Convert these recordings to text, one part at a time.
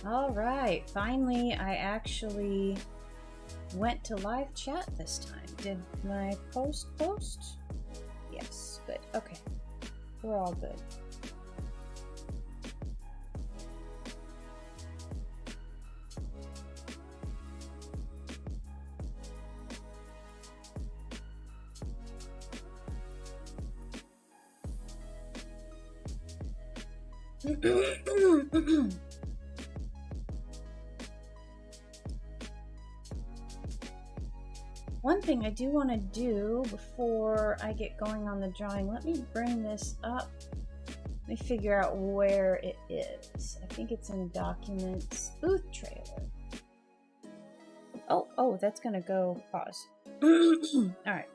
All right, finally I actually went to live chat this time. Did my post? Yes, good. Okay, we're all good. One thing I do want to do before I get going on the drawing, let me bring this up. Let me figure out where it is. I think it's in Documents, Booth Trailer. Oh, that's gonna go pause. Alright.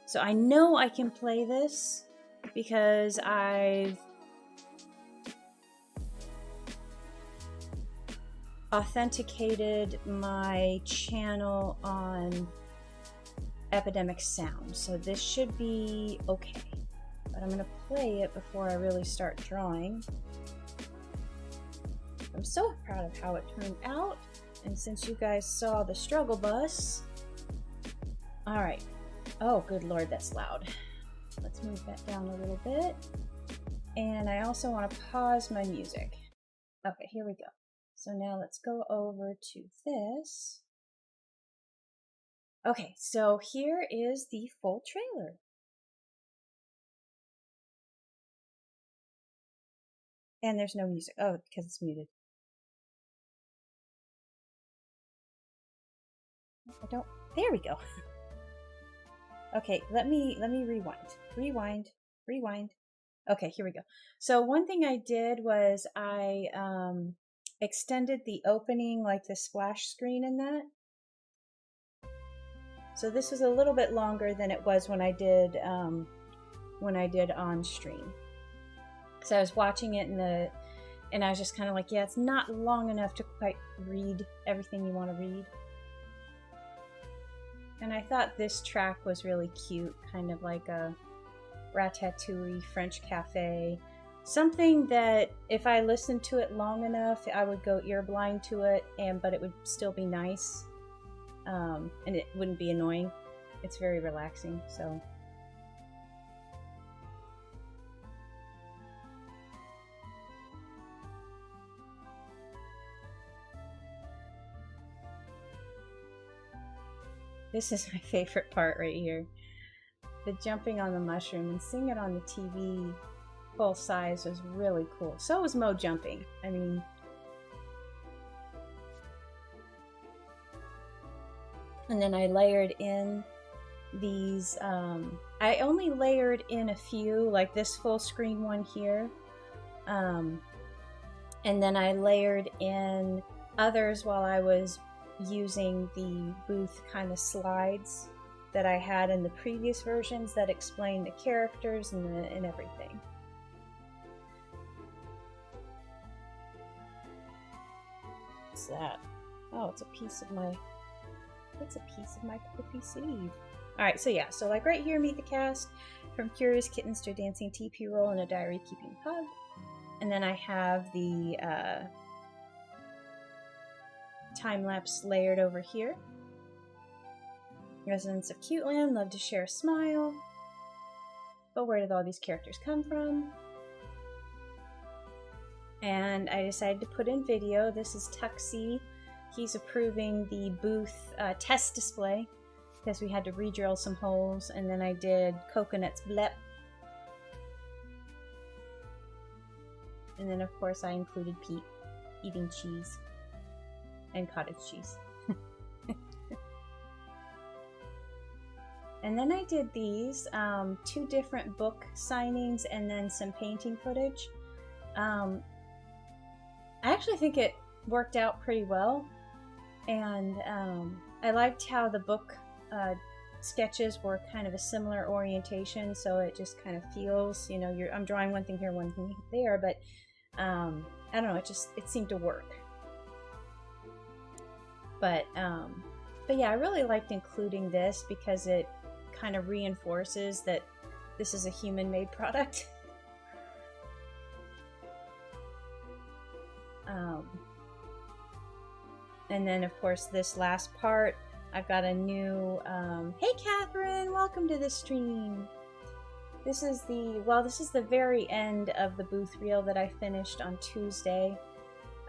So I know I can play this because I've authenticated my channel on Epidemic Sound, so this should be okay. But I'm gonna play it before I really start drawing. I'm so proud of how it turned out, and since you guys saw the struggle bus, all right. Oh, good Lord, that's loud. Let's move that down a little bit. And I also want to pause my music. Okay, here we go. So now let's go over to this. Okay, so here is the full trailer. And there's no music. Oh, because it's muted. There we go. Okay, let me rewind. Okay, here we go. So one thing I did was I extended the opening, like the splash screen in that. So this was a little bit longer than it was when I did on stream. So I was watching it and I was just kind of like, yeah, it's not long enough to quite read everything you want to read. And I thought this track was really cute, kind of like a ratatouille French cafe. Something that if I listened to it long enough, I would go ear blind to it, but it would still be nice. And it wouldn't be annoying. It's very relaxing, so. This is my favorite part right here. The jumping on the mushroom and seeing it on the TV full size was really cool. So was Mo jumping. I mean, and then I layered in these, I only layered in a few, like this full screen one here. And then I layered in others while I was using the booth kind of slides that I had in the previous versions that explain the characters and everything. What's that? Oh, it's a piece of my puppy sleeve. Alright, so yeah, so like right here, meet the cast, from curious kittens to a dancing TP roll and a diary keeping pug. And then I have the time-lapse layered over here. Residents of Cuteland love to share a smile. But where did all these characters come from? And I decided to put in video. This is Tuxie. He's approving the booth test display because we had to re-drill some holes, and then I did Coconut's blep. And then of course I included Pete eating cheese and cottage cheese. And then I did these, 2 different book signings and then some painting footage. I actually think it worked out pretty well, and I liked how the book sketches were kind of a similar orientation, so it just kind of feels, you know, I'm drawing one thing here, one thing there, but I don't know, it seemed to work. But yeah, I really liked including this because it kind of reinforces that this is a human-made product. And then of course this last part, I've got a new, hey Catherine, welcome to the stream. This is the very end of the booth reel that I finished on Tuesday.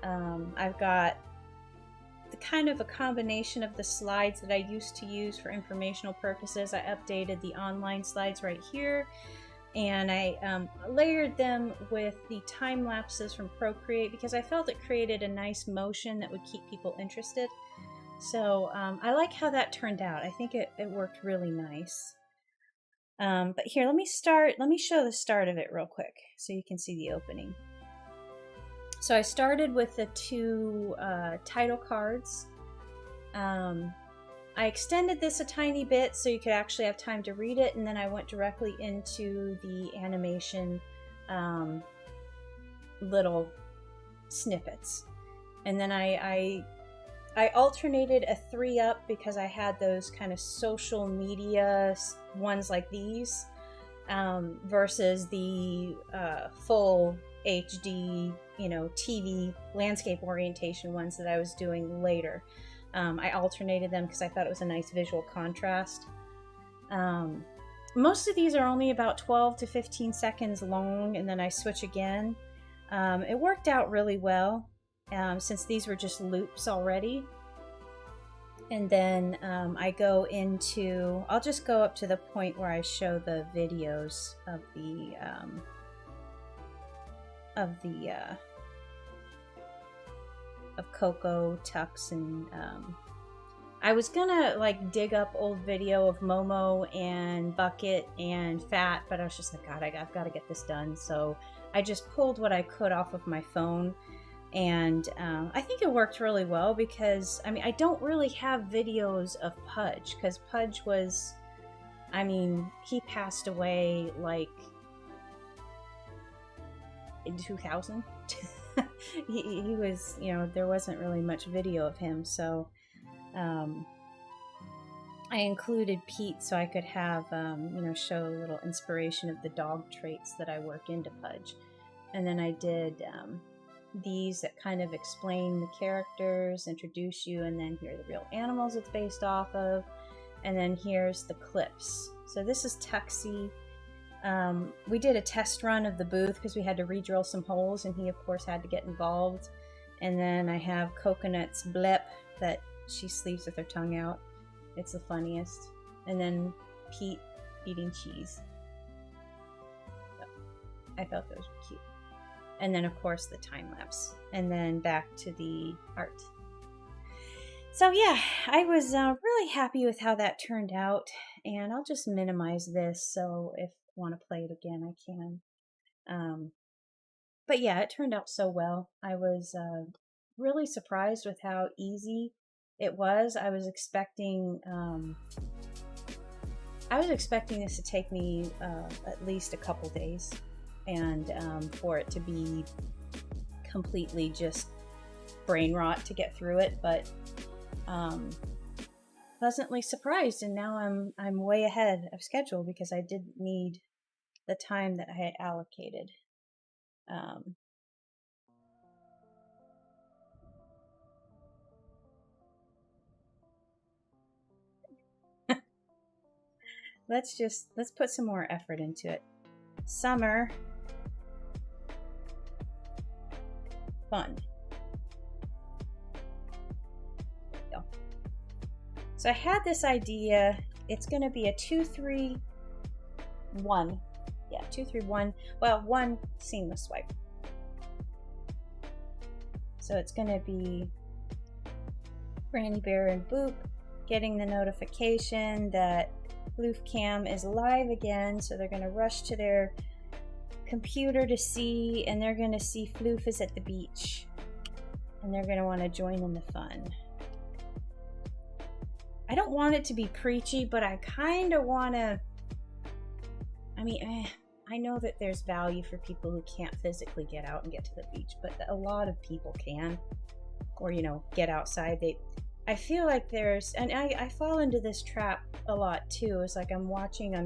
I've got the kind of a combination of the slides that I used to use for informational purposes. I updated the online slides right here, and I layered them with the time lapses from Procreate because I felt it created a nice motion that would keep people interested. So I like how that turned out. I think it worked really nice. But here, let me show the start of it real quick so you can see the opening. So I started with the two title cards. I extended this a tiny bit so you could actually have time to read it, and then I went directly into the animation little snippets. And then I alternated a 3-up because I had those kind of social media ones like these versus the full HD, TV landscape orientation ones that I was doing later. I alternated them because I thought it was a nice visual contrast. Most of these are only about 12 to 15 seconds long, and then I switch again. It worked out really well since these were just loops already. And then I go into, I'll just go up to the point where I show the videos of Coco, Tux, and I was gonna like dig up old video of Momo and Bucket and Fat, but I was just like, God, I've got to get this done. So I just pulled what I could off of my phone, and I think it worked really well because I don't really have videos of Pudge because Pudge was, he passed away like in 2000. he was, there wasn't really much video of him, so I included Pete so I could have, show a little inspiration of the dog traits that I work into Pudge. And then I did these that kind of explain the characters, introduce you, and then here are the real animals it's based off of. And then here's the clips. So this is Tuxie. We did a test run of the booth because we had to re-drill some holes, and he of course had to get involved. And then I have Coconut's blep that she sleeps with her tongue out. It's the funniest. And then Pete eating cheese. So I thought those were cute. And then of course the time lapse. And then back to the art. So yeah, I was really happy with how that turned out. And I'll just minimize this so if want to play it again I can, but yeah, it turned out so well. I was really surprised with how easy it was. I was expecting this to take me at least a couple days, and for it to be completely just brain rot to get through it, but pleasantly surprised, and now I'm way ahead of schedule because I didn't need the time that I had allocated. Let's put some more effort into it. Summer Fun. So I had this idea. It's going to be a 2-3-1. Yeah, 2-3-1. Well, one seamless swipe. So it's going to be Granny Bear and Boop getting the notification that Floof Cam is live again. So they're going to rush to their computer to see, and they're going to see Floof is at the beach. And they're going to want to join in the fun. I don't want it to be preachy, but I kind of want to, I know that there's value for people who can't physically get out and get to the beach, but a lot of people can, or, get outside. I feel like there's, and I fall into this trap a lot too. It's like I'm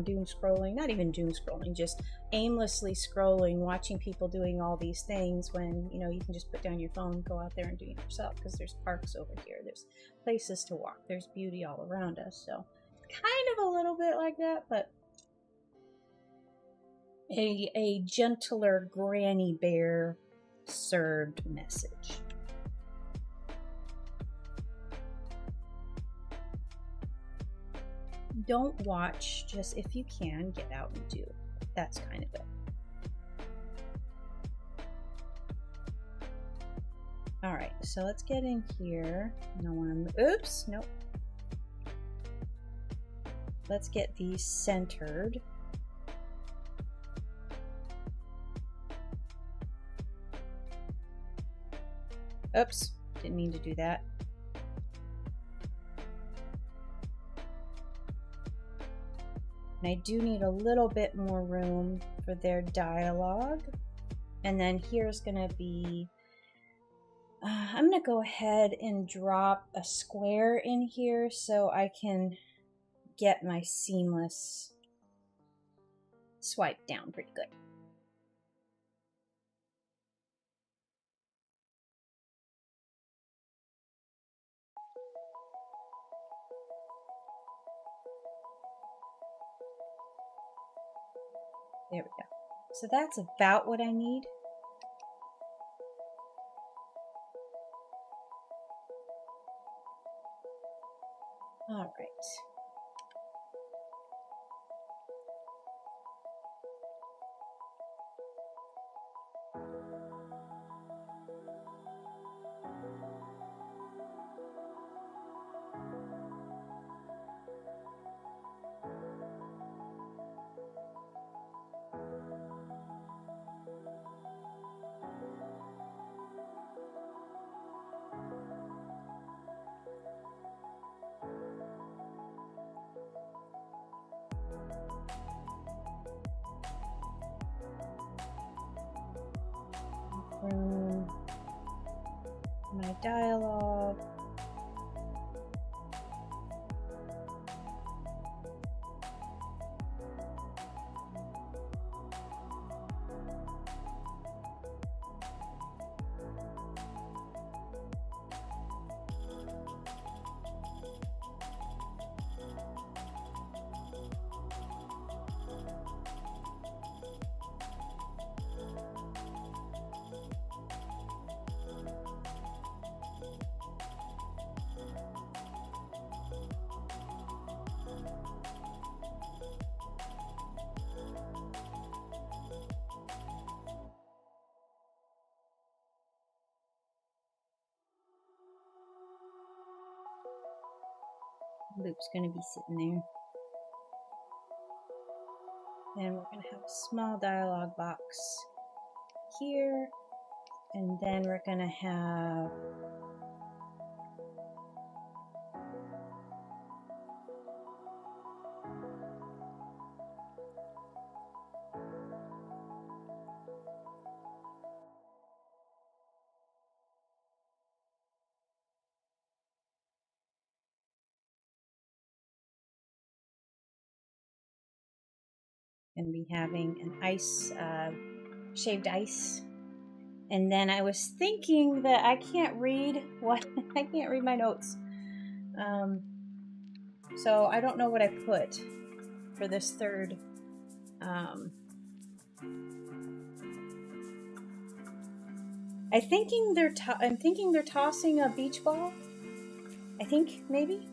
doom scrolling, not even doom scrolling, just aimlessly scrolling, watching people doing all these things when, you know, you can just put down your phone, go out there and do it yourself, because there's parks over here, there's places to walk, there's beauty all around us. So kind of a little bit like that, but a gentler granny bear served message. Don't watch, just if you can, get out and do. That's kind of it. All right, so let's get in here. And I want to, oops, nope. Let's get these centered. Oops, didn't mean to do that. And I do need a little bit more room for their dialogue. And then here's gonna be, I'm gonna go ahead and drop a square in here so I can get my seamless swipe down pretty good. There we go. So that's about what I need. All right. My dialogue. Loop's going to be sitting there. Then we're going to have a small dialogue box here. And then we're going to have and be having an ice, shaved ice. And then I was thinking that I can't read what I can't read my notes, so I don't know what I put for this third. I'm thinking they're tossing a beach ball. I think maybe.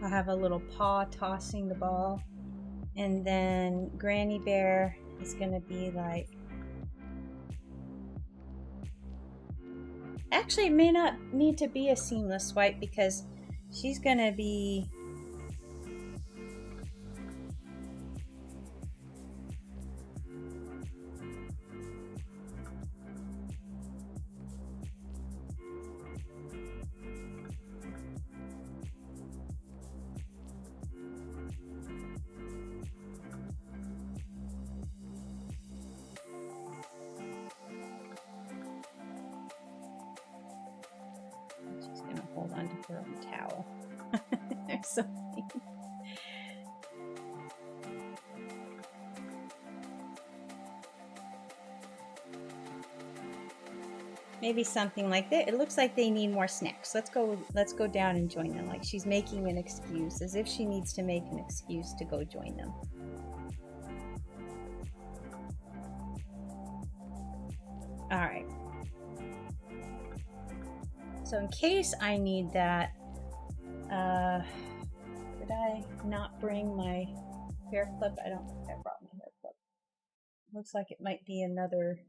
I'll have a little paw tossing the ball, and then Granny Bear is gonna be like, actually it may not need to be a seamless swipe because she's gonna be her own towel. There's something. Maybe something like that. It looks like they need more snacks. Let's go down and join them. Like she's making an excuse, as if she needs to make an excuse to go join them. All right. So in case I need that, did I not bring my hair clip? I don't think I brought my hair clip. Looks like it might be another,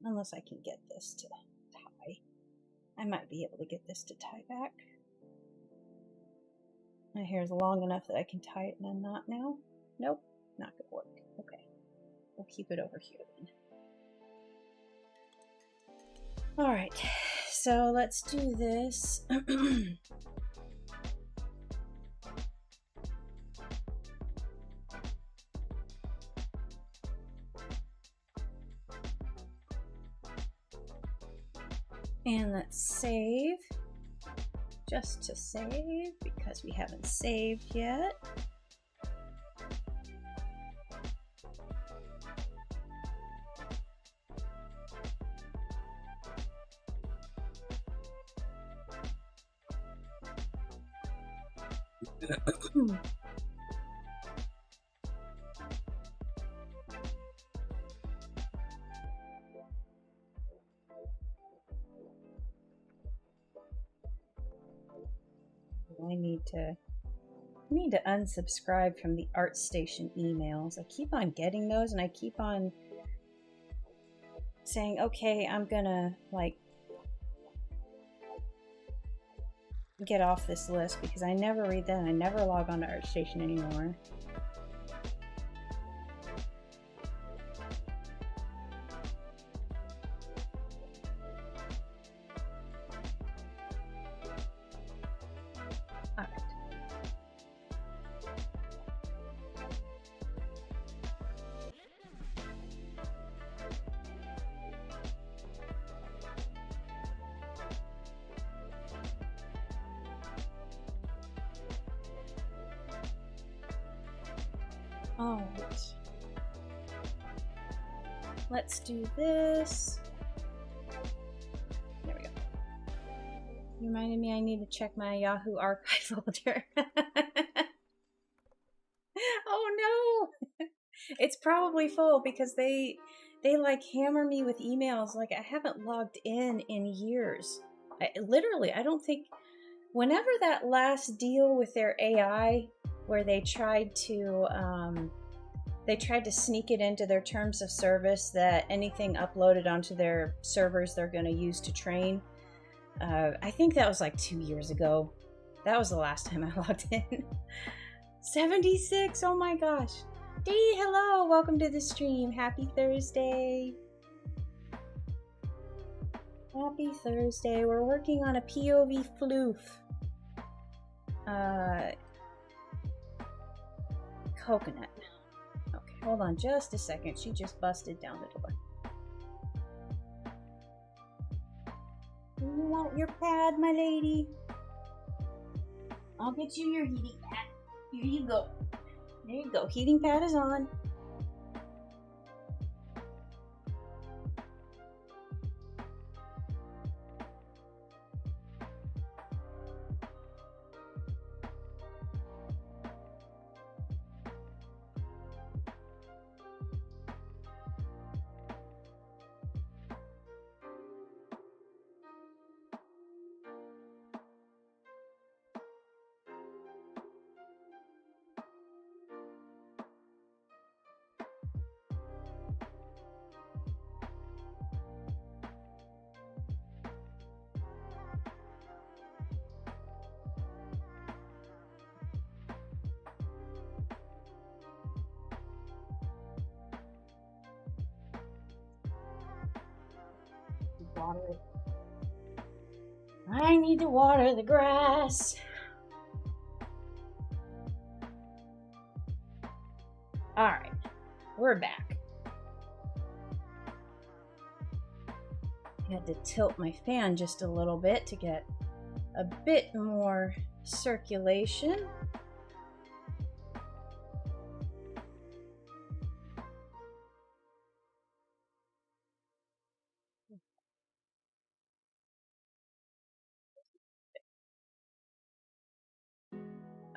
unless I can get this to tie. I might be able to get this to tie back. My hair is long enough that I can tie it in a knot now. Nope, not gonna work. Okay, we'll keep it over here then. All right, so let's do this. And let's save, just to save, because we haven't saved yet. I need to unsubscribe from the ArtStation emails. I keep on getting those and I keep on saying, okay, I'm gonna like get off this list because I never read them. I never log on to ArtStation anymore. All right. Let's do this. There we go. You reminded me I need to check my Yahoo archive folder. Oh no! It's probably full because they like hammer me with emails. Like I haven't logged in years. I don't think, whenever that last deal with their AI where they tried to sneak it into their terms of service that anything uploaded onto their servers they're going to use to train. I think that was like 2 years ago. That was the last time I logged in. 76, oh my gosh. Dee, hello, welcome to the stream. Happy Thursday. Happy Thursday. We're working on a POV floof. Coconut. Okay, hold on just a second. She just busted down the door. You want your pad, my lady? I'll get you your heating pad. Here you go. There you go. Heating pad is on. Water it. I need to water the grass. All right, we're back. I had to tilt my fan just a little bit to get a bit more circulation.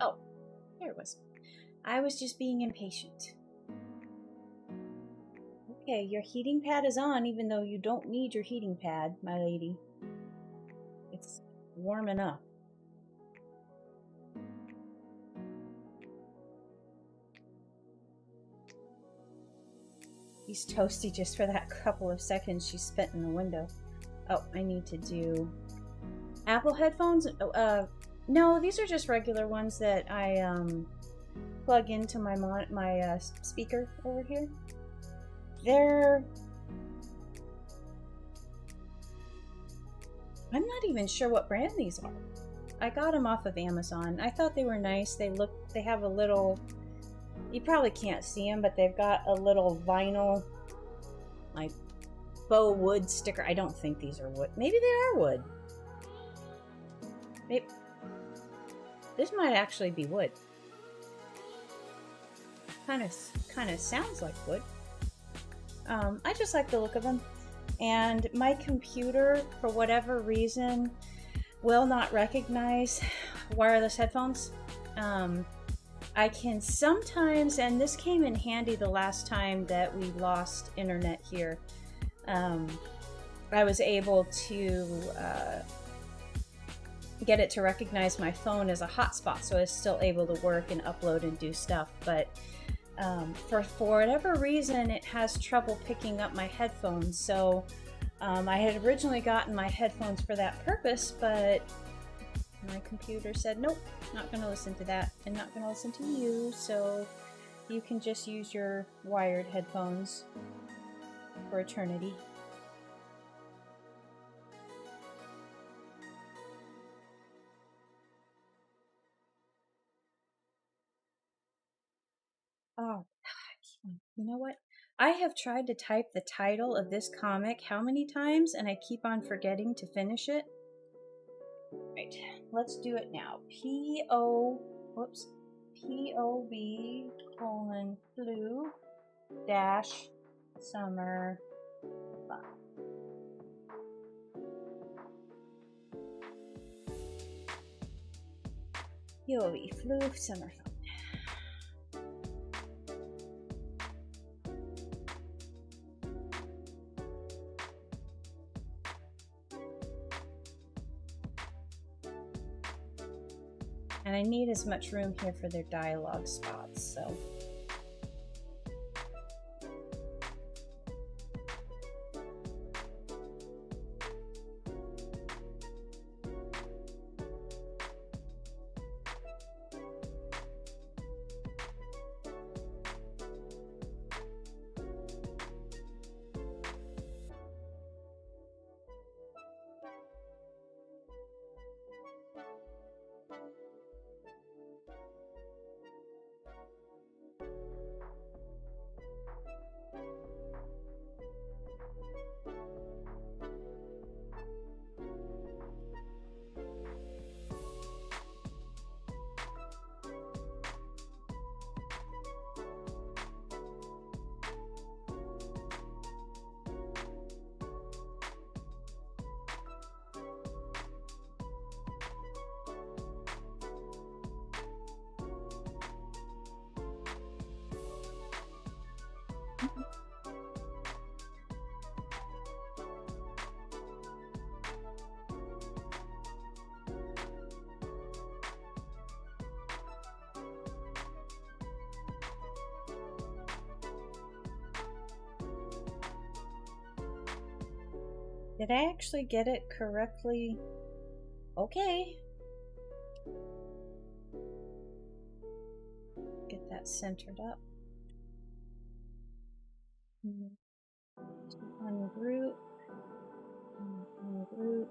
Oh, here it was. I was just being impatient. Okay, your heating pad is on, even though you don't need your heating pad, my lady. It's warm enough. He's toasty just for that couple of seconds she spent in the window. Oh, I need to do Apple headphones. No, these are just regular ones that I plug into my speaker over here. I'm not even sure what brand these are. I got them off of Amazon. I thought they were nice. They have a little, you probably can't see them, but they've got a little vinyl, like, faux wood sticker. I don't think these are wood. Maybe they are wood. Maybe. This might actually be wood. Kind of sounds like wood. I just like the look of them. And my computer, for whatever reason, will not recognize wireless headphones. I can sometimes, and this came in handy the last time that we lost internet here, I was able to get it to recognize my phone as a hotspot, so I was still able to work and upload and do stuff. But for whatever reason, it has trouble picking up my headphones. So I had originally gotten my headphones for that purpose, but my computer said, nope, not going to listen to that and not going to listen to you. So you can just use your wired headphones for eternity. Oh, you know what? I have tried to type the title of this comic how many times, and I keep on forgetting to finish it. Right, let's do it now. POV colon Floof dash Summer Fun. POV Floof Summer Fun. And I need as much room here for their dialogue spots, so. Did I actually get it correctly? Okay. Get that centered up. Ungroup. Ungroup.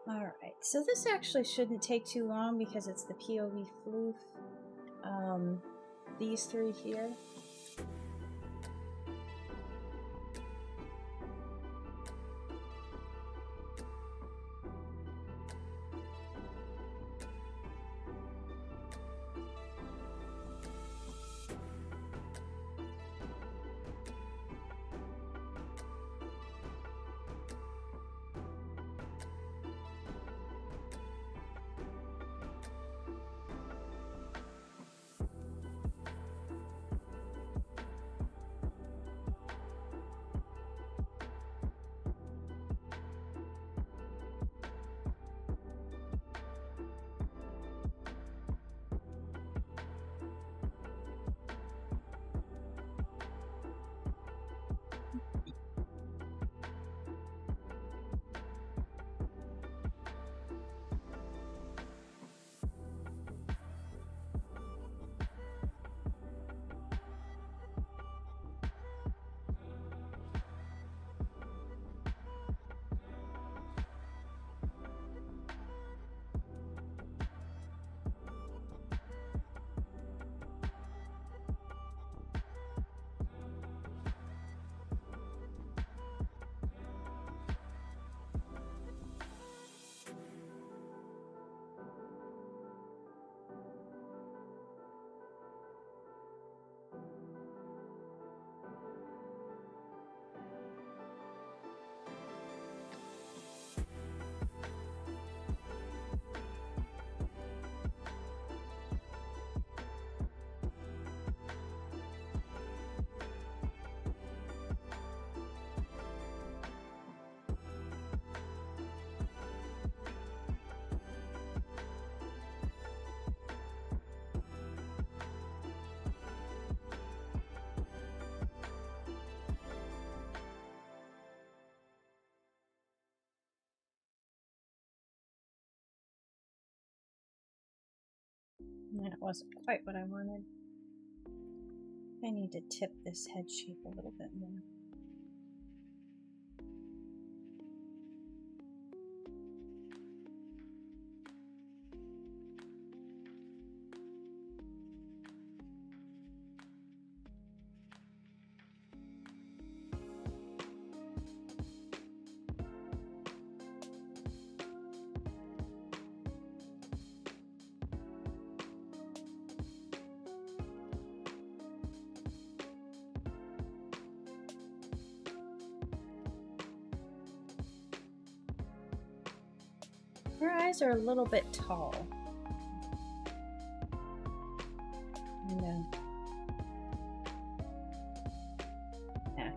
Alright, so this actually shouldn't take too long because it's the POV floof. These three here. That wasn't quite what I wanted. I need to tip this head shape a little bit more. Her eyes are a little bit tall. And, yeah.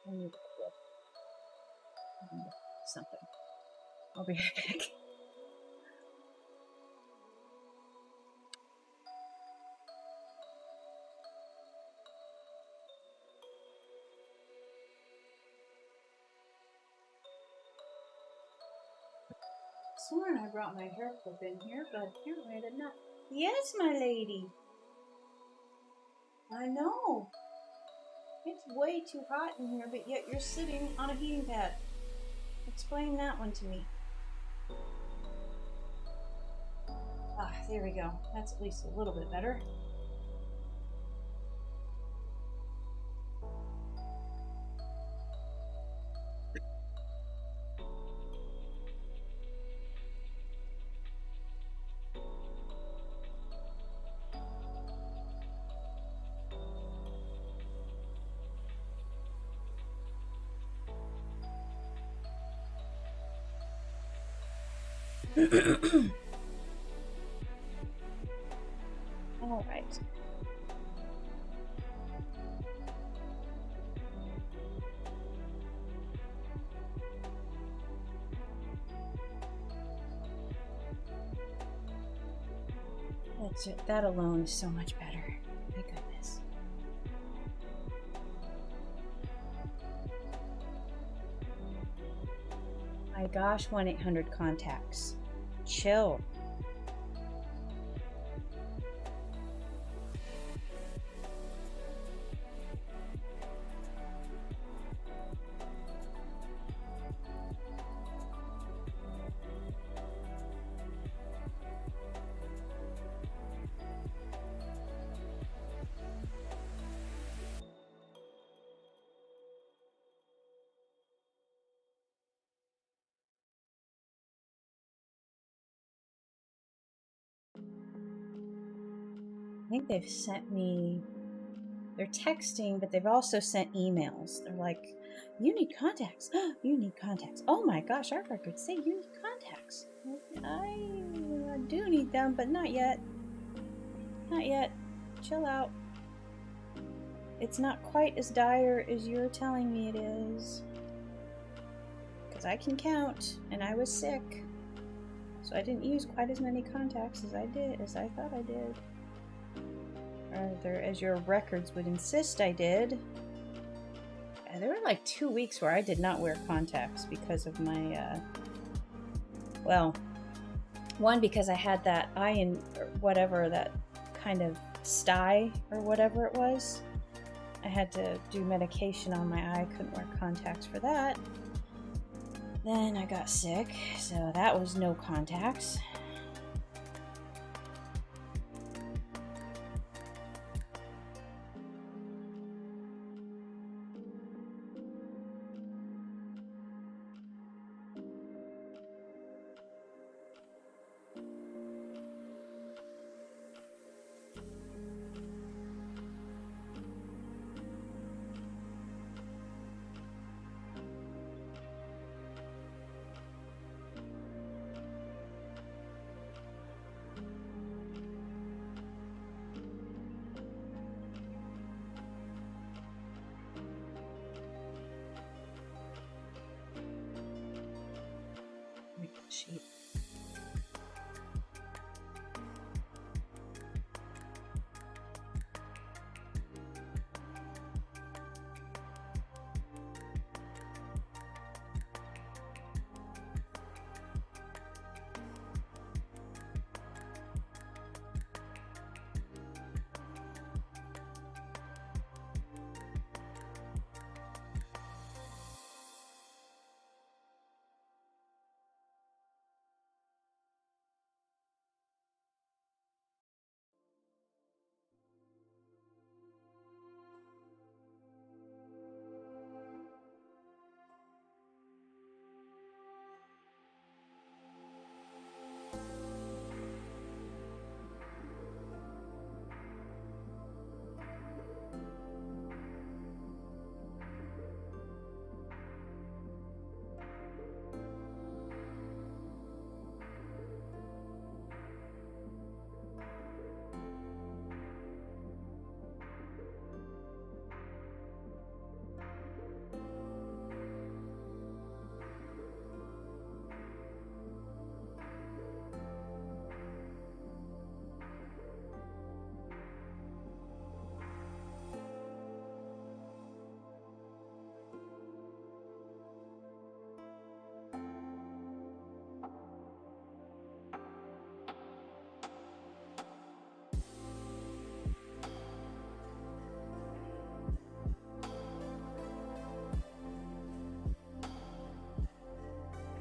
I need to flip something. I'll be right back. Sworn I brought my hair clip in here, but apparently I did not. Yes, my lady. I know. It's way too hot in here, but yet you're sitting on a heating pad. Explain that one to me. Ah, there we go. That's at least a little bit better. All right. That's it. That alone is so much better. My goodness. My gosh, 1-800-CONTACTS. Chill. I think they've sent me, they're texting, but they've also sent emails. They're like, you need contacts. You need contacts. Oh my gosh, our records say you need contacts. I do need them, but not yet. Not yet. Chill out. It's not quite as dire as you're telling me it is. Because because I can count, and I was sick, so I didn't use quite as many contacts as I thought I did. Or as your records would insist I did. There were like 2 weeks where I did not wear contacts because of my, well, one, because I had that eye and whatever, that kind of sty or whatever it was. I had to do medication on my eye. I couldn't wear contacts for that. Then I got sick, so that was no contacts. Sheet.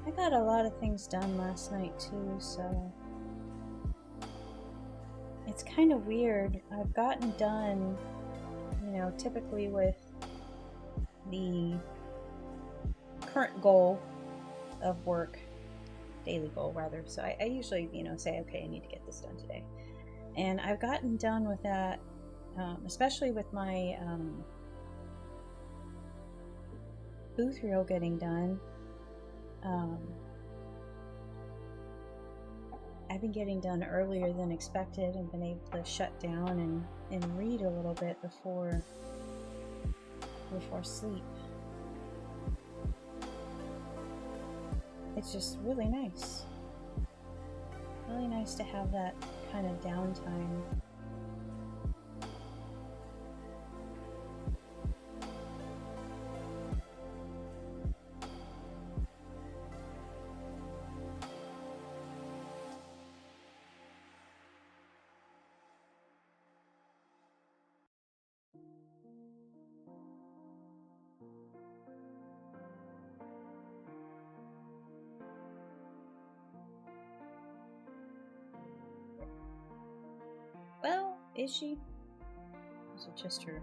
I got a lot of things done last night too, so it's kind of weird. I've gotten done, typically with the current goal of work, daily goal rather. So I usually, say, okay, I need to get this done today. And I've gotten done with that, especially with my booth reel getting done. I've been getting done earlier than expected and been able to shut down and read a little bit before sleep. It's just really nice. Really nice to have that kind of downtime. Well, is she? Is it just her?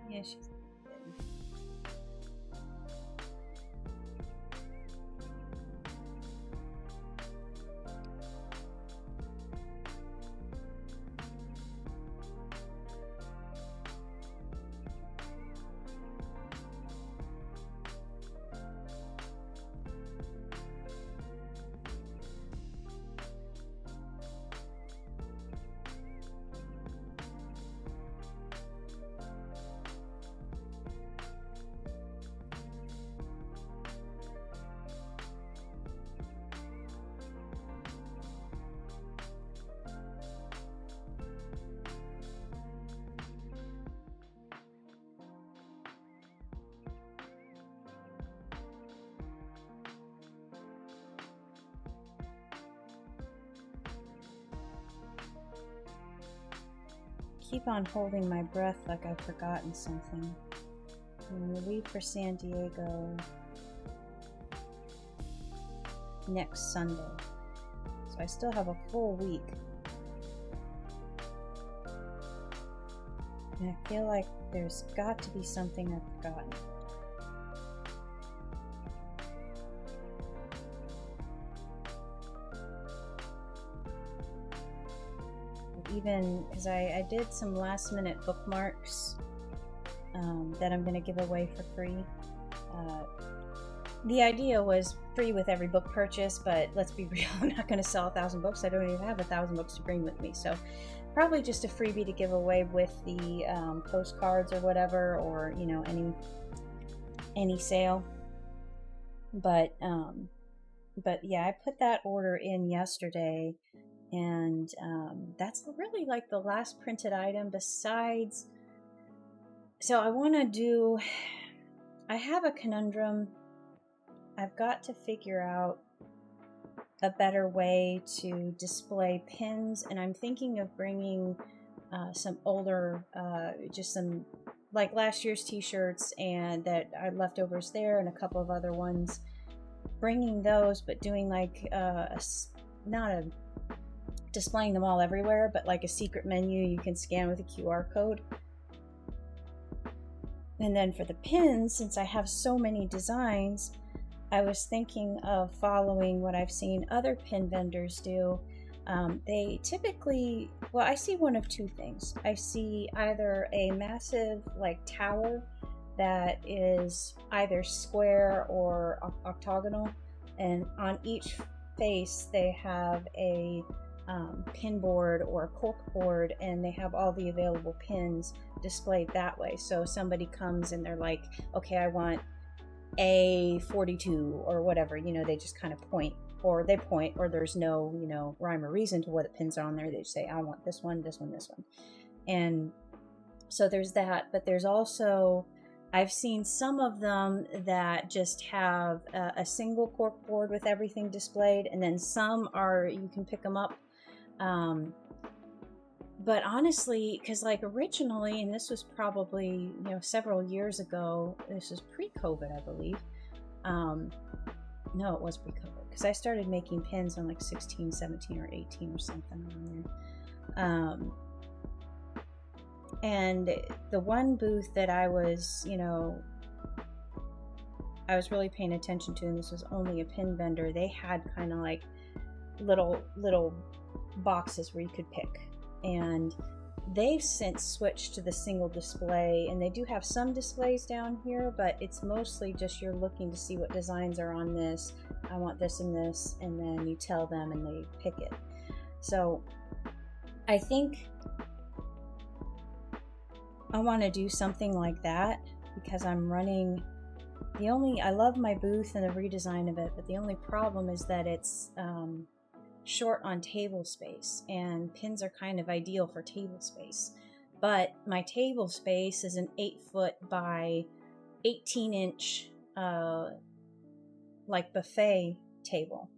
Yeah, she's. keep on holding my breath like I've forgotten something. I'm going to leave for San Diego next Sunday. So I still have a full week. And I feel like there's got to be something I've forgotten. Even because I did some last minute bookmarks that I'm going to give away for free. The idea was free with every book purchase, but let's be real, I'm not going to sell 1,000 books. I don't even have 1,000 books to bring with me. So probably just a freebie to give away with the postcards or whatever, or you know, any sale. But yeah, I put that order in yesterday, and that's really like the last printed item besides. So I have a conundrum. I've got to figure out a better way to display pins, and I'm thinking of bringing some older, just some like last year's t-shirts and that are leftovers there, and a couple of other ones, bringing those, but doing like displaying them all everywhere, but like a secret menu you can scan with a QR code. And then for the pins, since I have so many designs, I was thinking of following what I've seen other pin vendors do. They typically, well, I see one of two things. I see either a massive like tower that is either square or octagonal, and on each face they have a pin board or a cork board, and they have all the available pins displayed that way. So somebody comes and they're like, okay, I want A42 or whatever, you know, they just kind of point, or there's no, you know, rhyme or reason to what the pins are on there. They just say, I want this one, this one, this one. And so there's that, but there's also, I've seen some of them that just have a single cork board with everything displayed, and then some are, you can pick them up. But honestly, because like originally, and this was probably, you know, several years ago, this was pre-COVID, I believe. No, it was pre-COVID, because I started making pins on like 16, 17, or 18 or something around there. And the one booth that I was, you know, I was really paying attention to, and this was only a pin vendor, they had kind of like little boxes where you could pick. And they've since switched to the single display, and they do have some displays down here, but it's mostly just you're looking to see what designs are on this. I want this and this, and then you tell them and they pick it. So I think I want to do something like that, because I'm running I love my booth and the redesign of it, but the only problem is that it's short on table space, and pins are kind of ideal for table space. But my table space is an 8-foot by 18-inch like buffet table,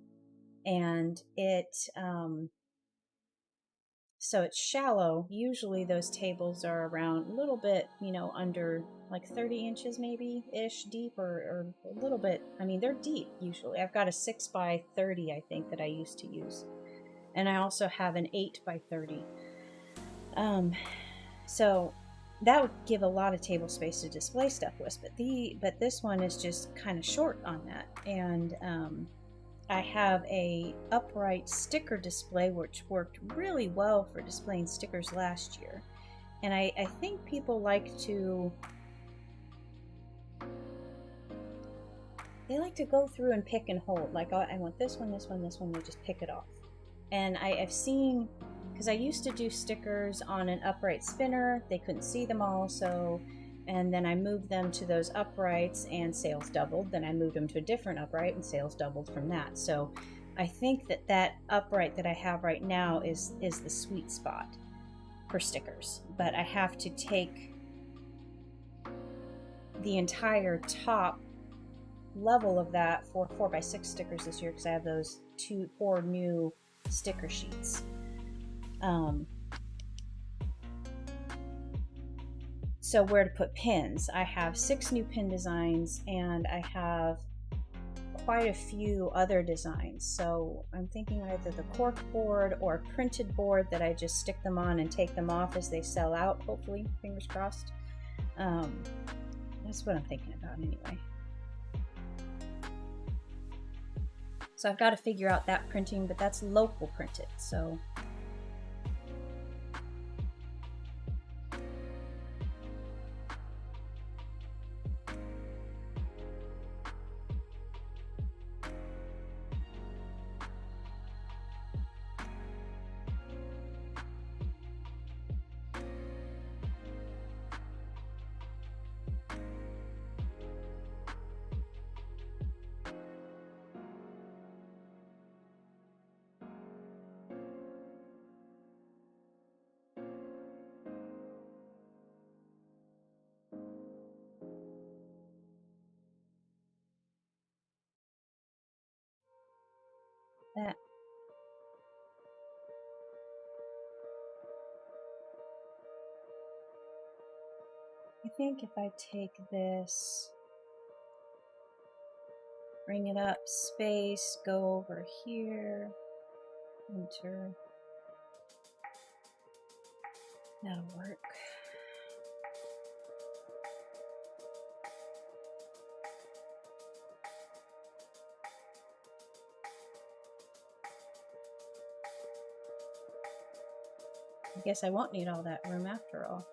and so it's shallow. Usually those tables are around a little bit, you know, under like 30 inches maybe ish deep, or a little bit. I mean, they're deep usually. I've got a 6 by 30, I think, that I used to use, and I also have an 8 by 30. So that would give a lot of table space to display stuff with, but this one is just kind of short on that. And I have a upright sticker display, which worked really well for displaying stickers last year. And I think people like to go through and pick and hold. Like, oh, I want this one, this one, this one. They just pick it off. And I've seen, because I used to do stickers on an upright spinner, they couldn't see them all, and then I moved them to those uprights and sales doubled. Then I moved them to a different upright and sales doubled from that. So I think that upright that I have right now is the sweet spot for stickers. But I have to take the entire top level of that for 4x6 stickers this year, because I have those 4 new sticker sheets. So where to put pins. I have 6 new pin designs, and I have quite a few other designs. So I'm thinking either the cork board or printed board that I just stick them on and take them off as they sell out, hopefully, fingers crossed. That's what I'm thinking about anyway. So I've got to figure out that printing, but that's local printed, so. That. I think if I take this, bring it up, space, go over here, enter, that'll work. I guess I won't need all that room after all.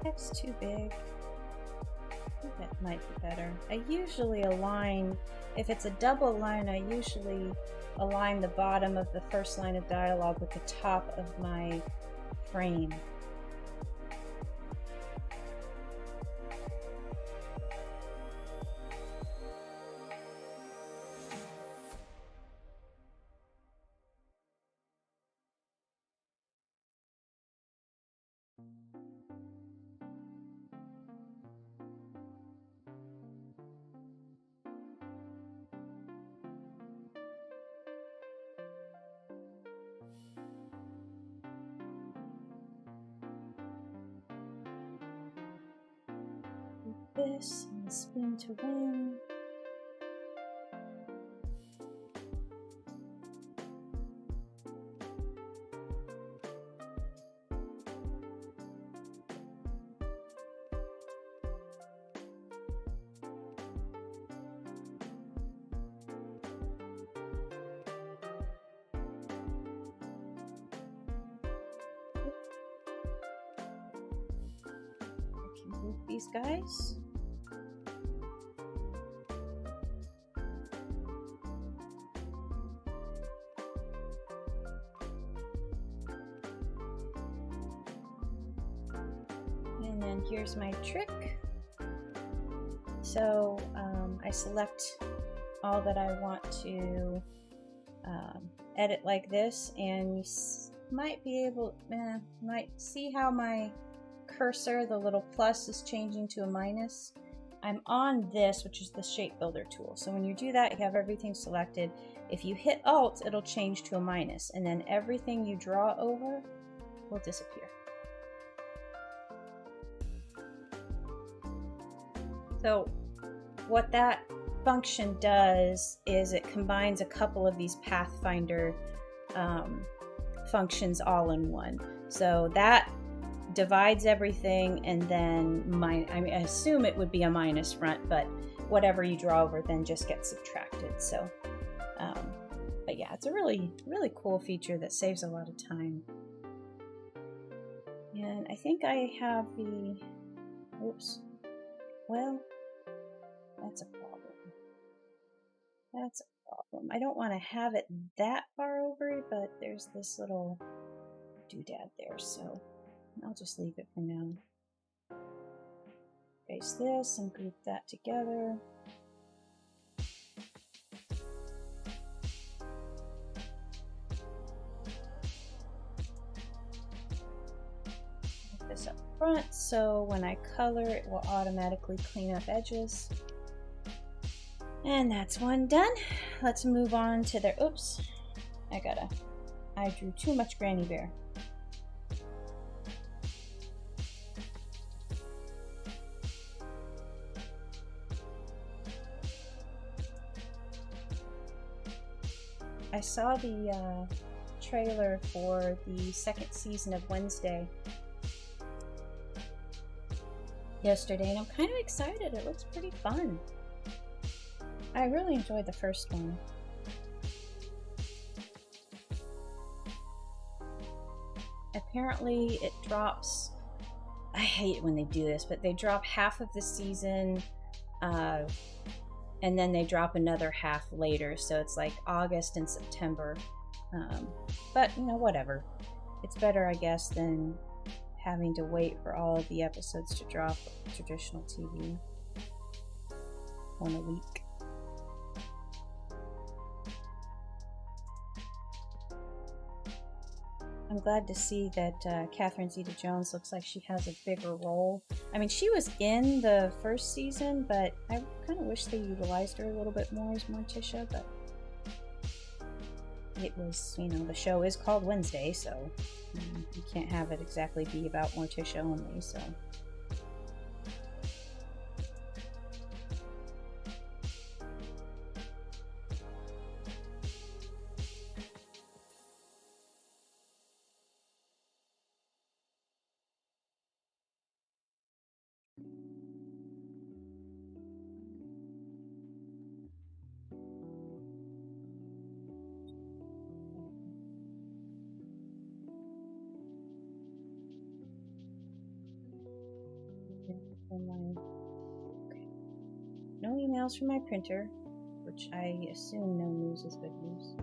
That's too big. I think that might be better. I usually align, if it's a double line, I usually align the bottom of the first line of dialogue with the top of my frame. This and spin to win. I can move these guys. And then here's my trick. So I select all that I want to edit like this, and you might be able, might see how my cursor, the little plus, is changing to a minus. I'm on this, which is the shape builder tool. So when you do that, you have everything selected. If you hit Alt, it'll change to a minus, and then everything you draw over will disappear. So what that function does is it combines a couple of these Pathfinder functions all in one. So that divides everything, and then I assume it would be a minus front, but whatever you draw over then just gets subtracted. So, but yeah, it's a really, really cool feature that saves a lot of time. And I think I have the, oops, well, that's a problem. That's a problem. I don't want to have it that far over, but there's this little doodad there, so I'll just leave it for now. Erase this and group that together. Put this up front, so when I color, it will automatically clean up edges. And that's one done. Let's move on to the, oops, I drew too much Granny Bear. I saw the trailer for the second season of Wednesday yesterday, and I'm kind of excited. It looks pretty fun. I really enjoyed the first one. Apparently it drops, I hate when they do this, but they drop half of the season and then they drop another half later, so it's like August and September. But you know, whatever. It's better, I guess, than having to wait for all of the episodes to drop traditional TV on a week. I'm glad to see that Catherine Zeta-Jones looks like she has a bigger role. I mean, she was in the first season, but I kind of wish they utilized her a little bit more as Morticia, but it was, you know, the show is called Wednesday, so you can't have it exactly be about Morticia only, so. No emails from my printer, which I assume no news is good news.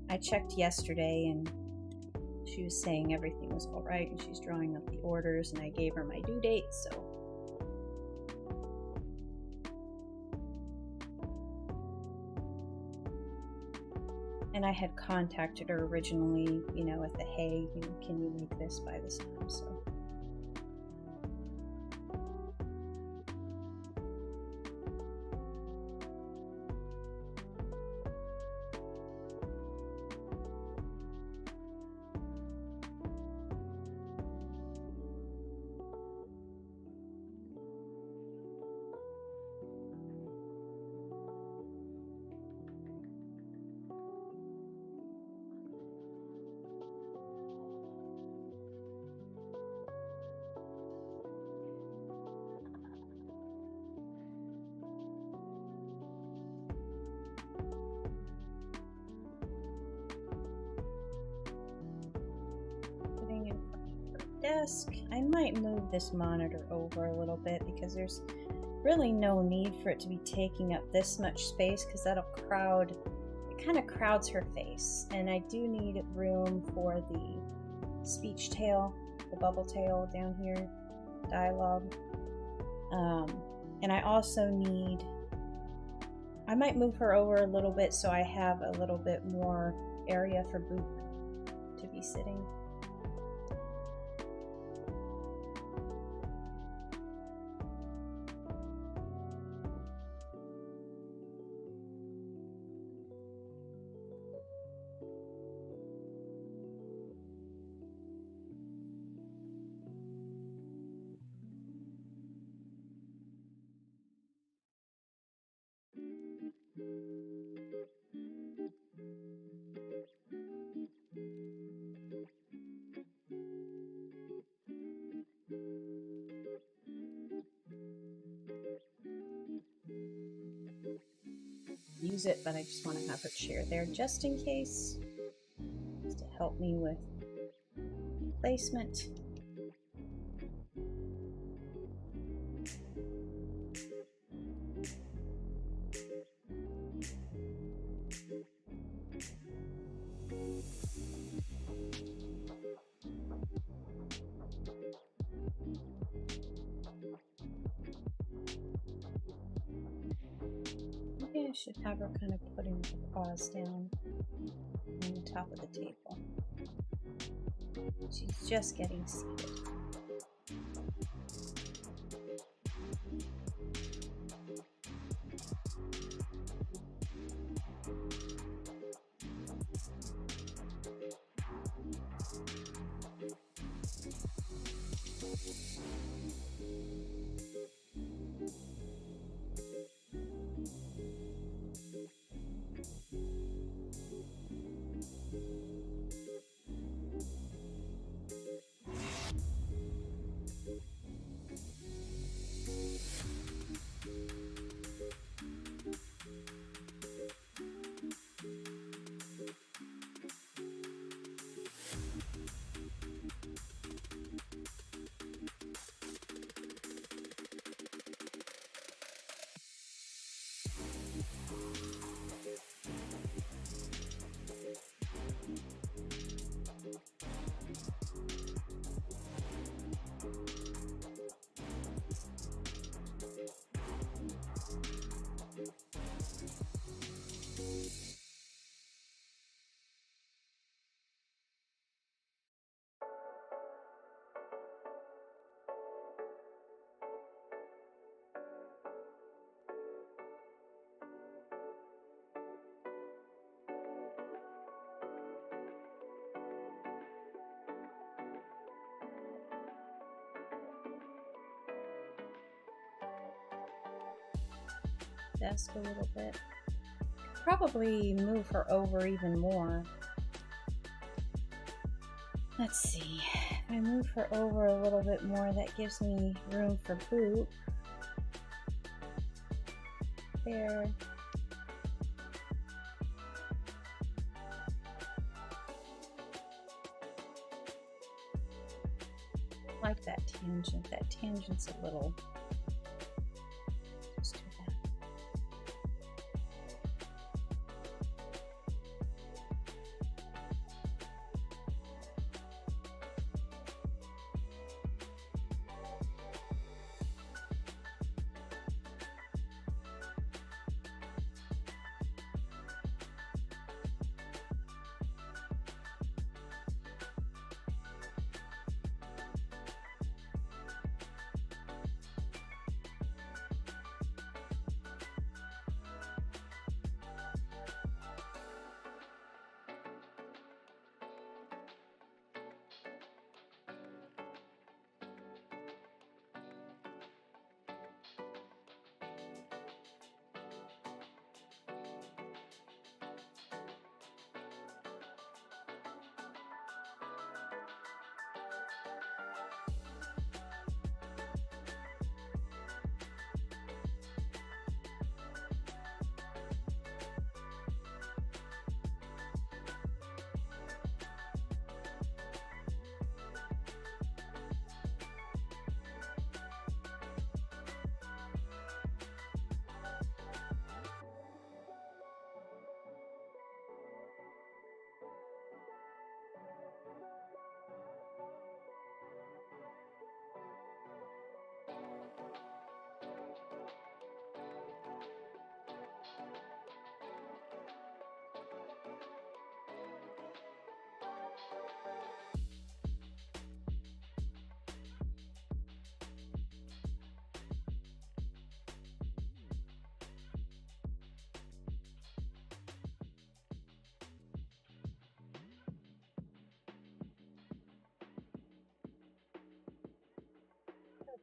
I checked yesterday and she was saying everything was alright and she's drawing up the orders, and I gave her my due date, so. And I had contacted her originally, you know, at the hey, you know, can you make this by this time, so. Desk. I might move this monitor over a little bit because there's really no need for it to be taking up this much space, because that'll crowd, it kind of crowds her face, and I do need room for the speech tail, the bubble tail down here, dialogue, and I also need, I might move her over a little bit so I have a little bit more area for Boop to be sitting. use it, but I just want to have it shared there just in case, just to help me with placement. I should have her kind of putting the paws down on the top of the table. She's just getting seated. Desk a little bit. Probably move her over even more. Let's see. If I move her over a little bit more, that gives me room for boot. There. I like that tangent. That tangent's a little. Just do that.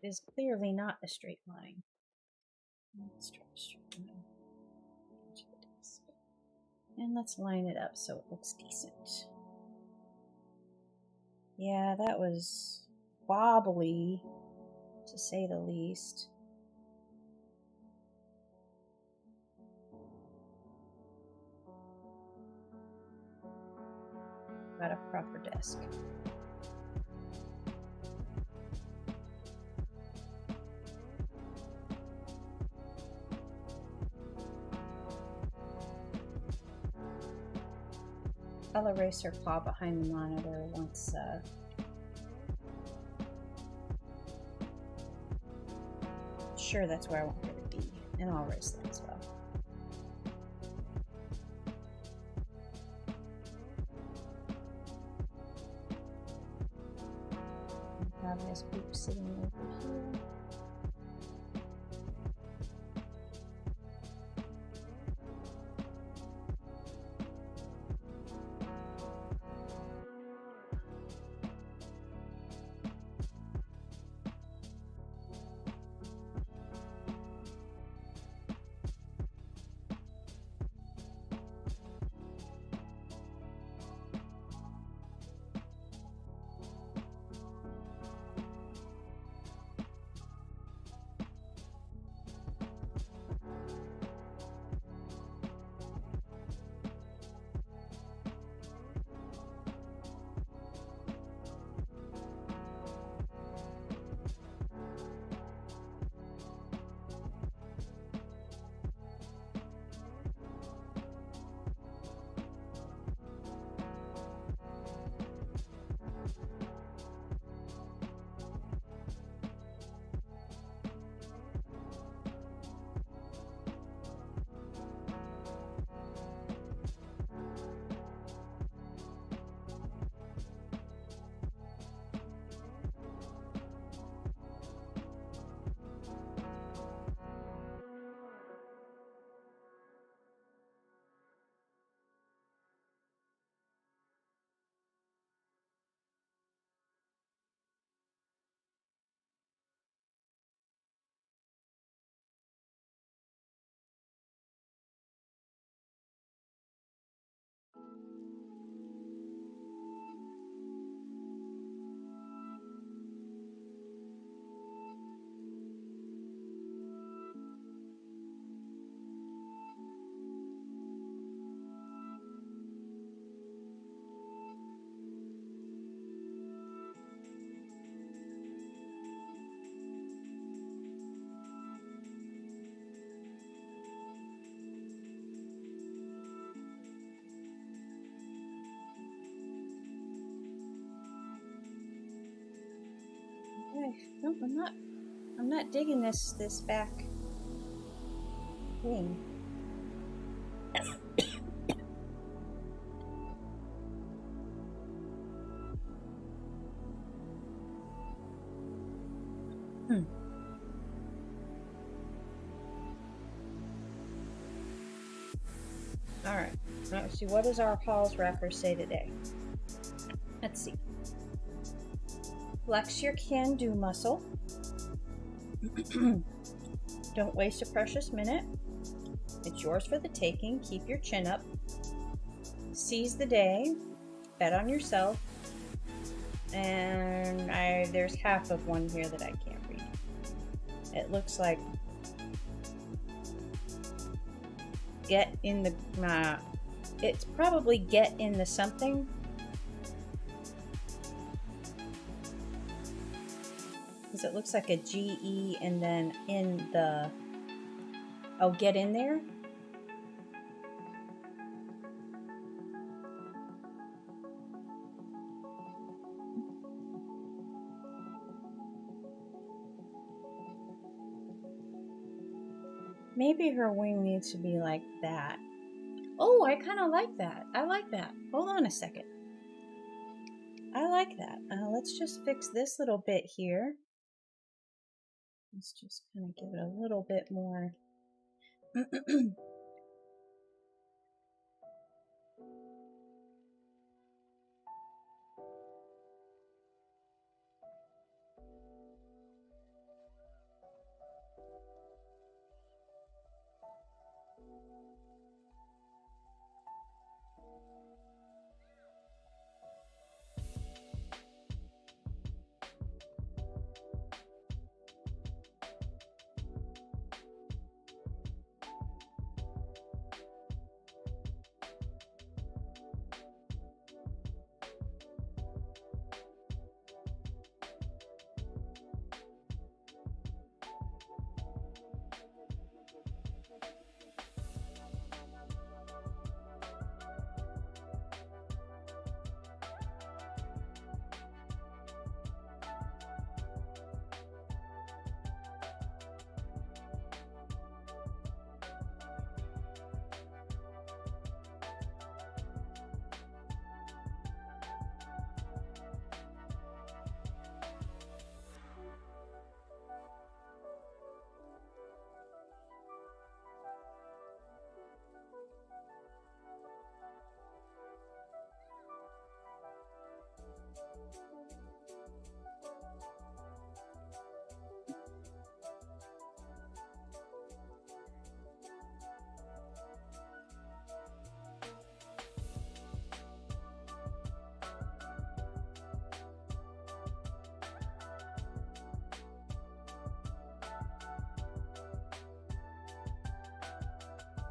Is clearly not a straight line. Let's try a straight line. And let's line it up so it looks decent. Yeah, that was wobbly, to say the least. Got a proper desk. I'll erase her paw behind the monitor once sure that's where I want her to be, and I'll erase that as well. Have this book sitting over here. No, I'm not digging this back thing. All right. Let's see. What does our Hall's wrapper say today? Let's see. Flex your can-do muscle. Don't waste a precious minute. It's yours for the taking. Keep your chin up. Seize the day. Bet on yourself. And there's half of one here that I can't read. It looks like get in the it's probably get in the something, because it looks like a GE and then in the get in there. Maybe her wing needs to be like that. Oh, I kind of like that. I like that. Hold on a second. I like that. Let's just fix this little bit here. Let's just kind of give it a little bit more.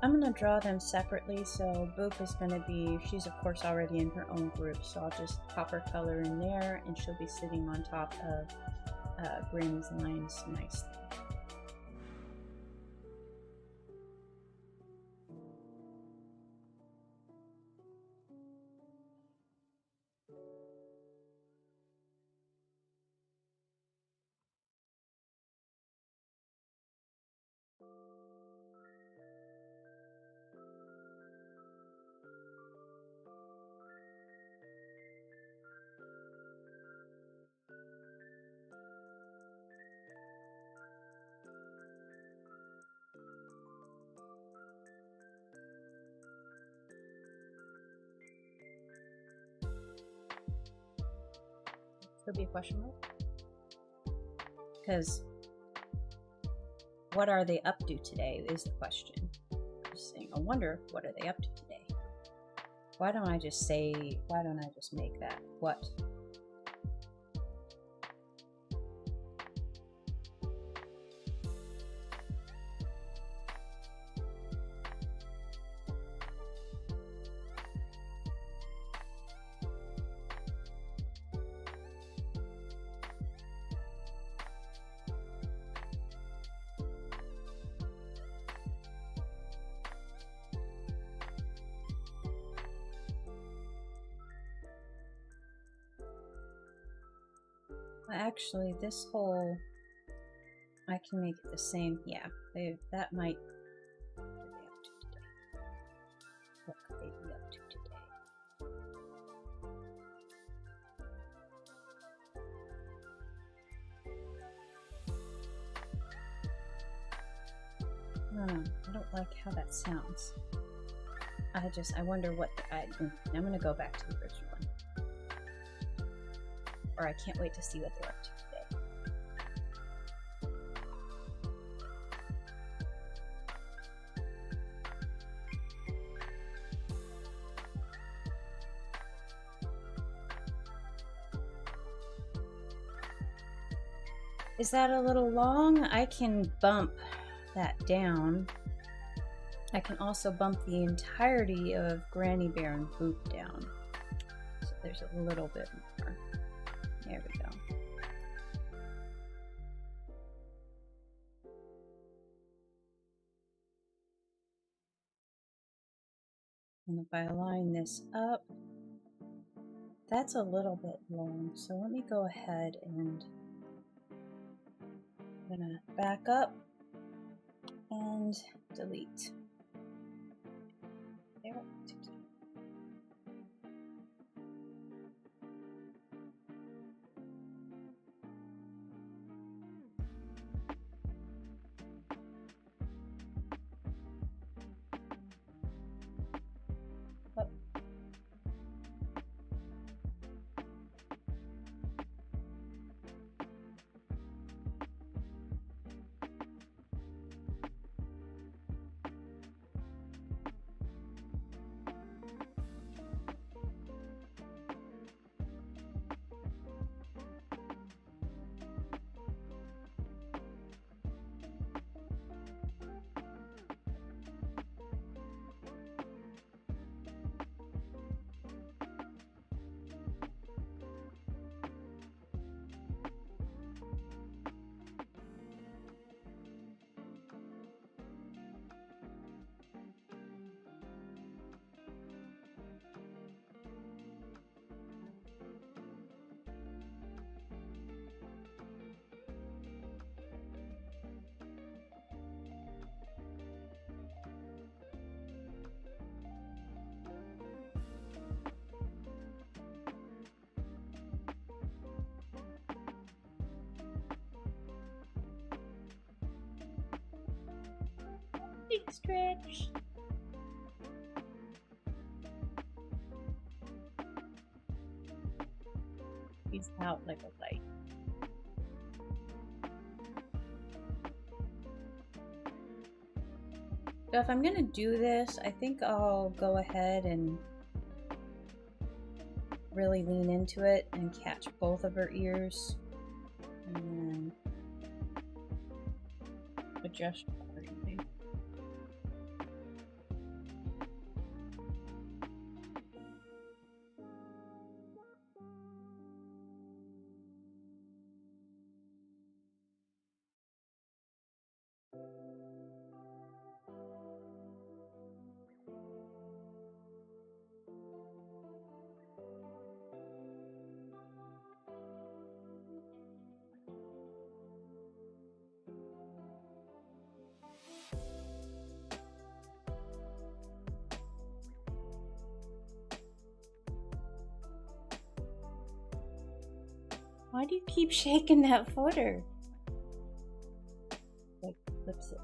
I'm going to draw them separately, so Boop is going to be, she's of course already in her own group, so I'll just pop her color in there, and she'll be sitting on top of Granny's lines nicely. Could be a question mark. Because what are they up to today is the question. I'm just saying, I wonder, what are they up to today? Why don't I just make that what? Actually, this whole, I can make it the same. Yeah, that might. What could they be up to today? I don't like how that sounds. I wonder what I'm gonna go back to the original one. Or I can't wait to see what they're up to today. Is that a little long? I can bump that down. I can also bump the entirety of Granny Bear and Boop down. So there's a little bit more. There we go. And if I line this up, that's a little bit long. So let me go ahead and I'm gonna back up and delete. There. Big stretch. He's out like a light. So if I'm gonna do this, I think I'll go ahead and really lean into it and catch both of her ears and then adjust accordingly. Why do you keep shaking that footer? Like, flips it.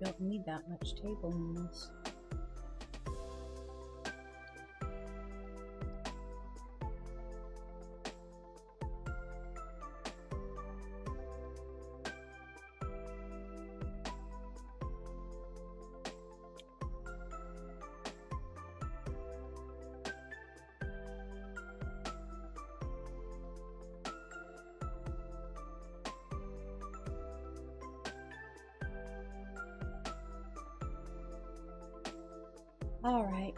Don't need that much table in this. All right.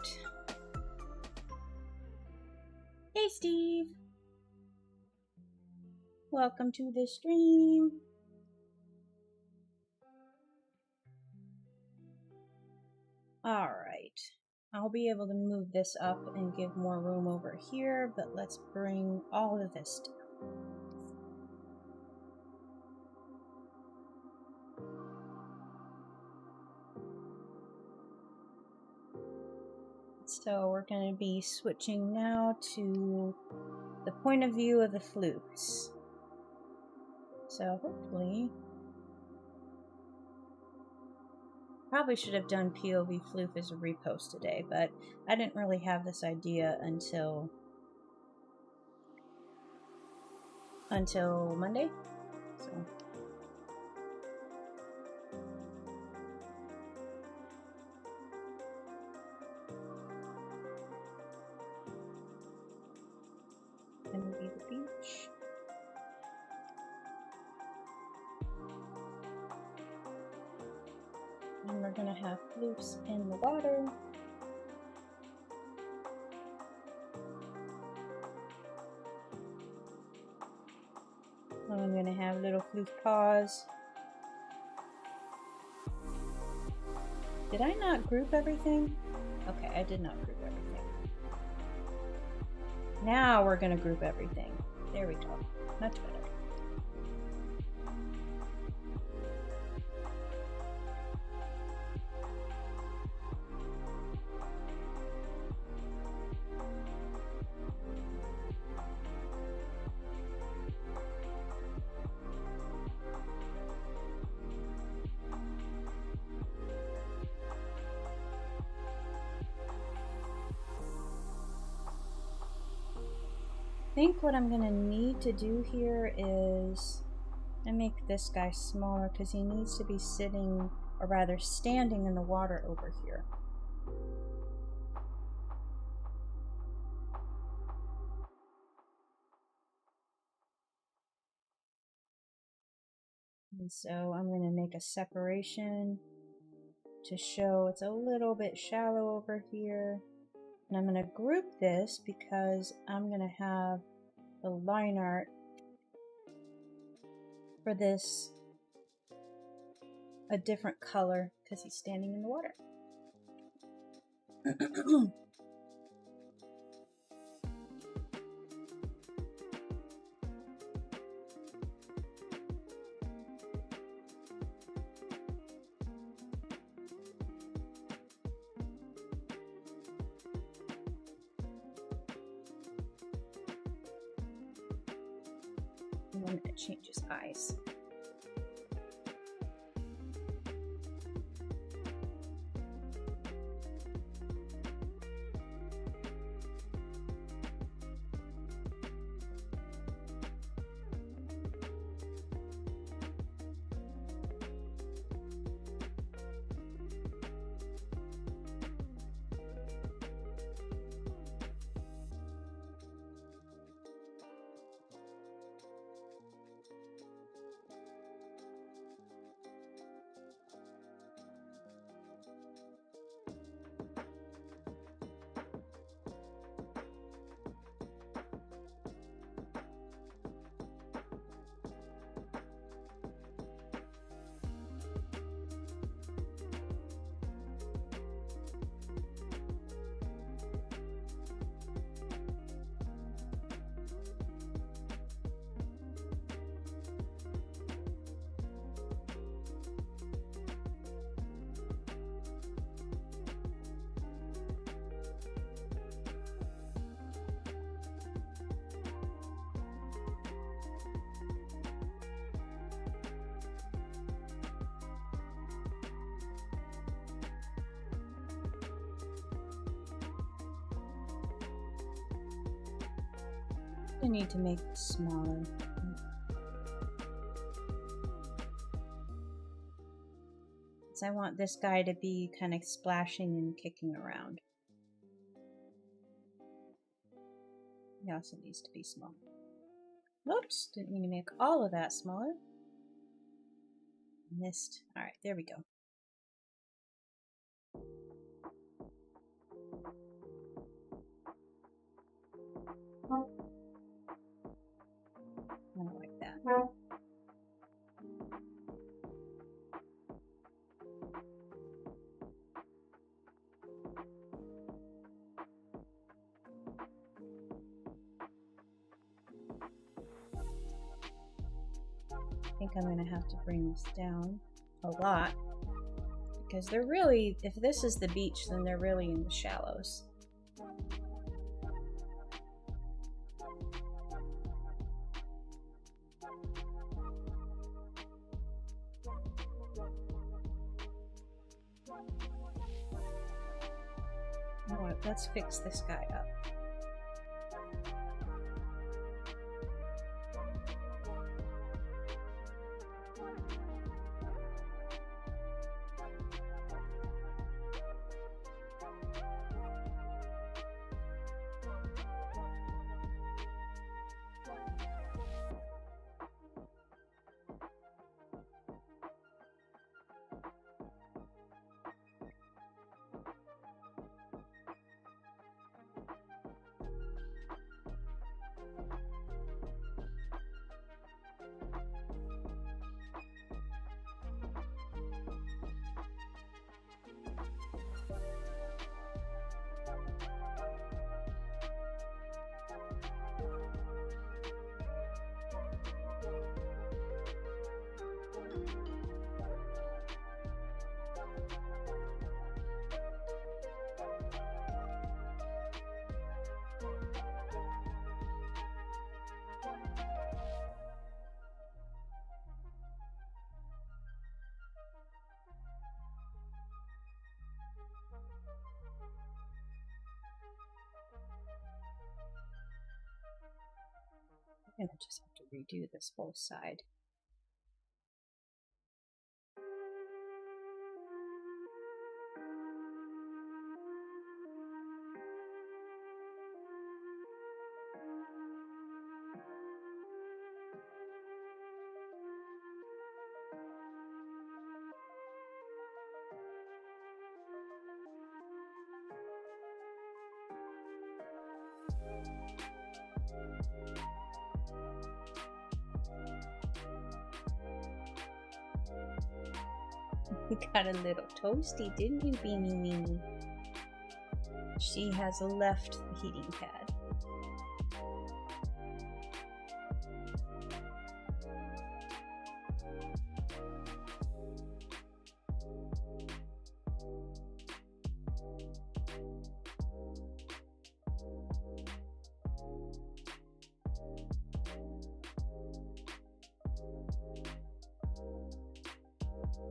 Hey, Steve. Welcome to the stream. All right. I'll be able to move this up and give more room over here, but let's bring all of this down. So we're going to be switching now to the point of view of the floofs. So hopefully, probably should have done POV floof as a repost today, but I didn't really have this idea until Monday. So. Gonna be the beach. And we're gonna have floofs in the water. And I'm gonna have little floof paws. Did I not group everything? Okay, I did not group everything. Now we're gonna group everything. There we go. Much better. I think what I'm going to need to do here is I make this guy smaller because he needs to be sitting, or rather standing in the water over here. And so I'm going to make a separation to show it's a little bit shallow over here. And I'm going to group this because I'm going to have the line art for this a different color because he's standing in the water. And I'm going to change his eyes. I need to make it smaller. So I want this guy to be kind of splashing and kicking around. He also needs to be small. Whoops, didn't mean to make all of that smaller. Missed. All right, there we go. I don't like that. I think I'm going to have to bring this down a lot because they're really, if this is the beach, then they're really in the shallows. Alright, let's fix this guy up. I'm gonna just have to redo this whole side. You got a little toasty, didn't you, Beanie Weenie? She has left the heating pad.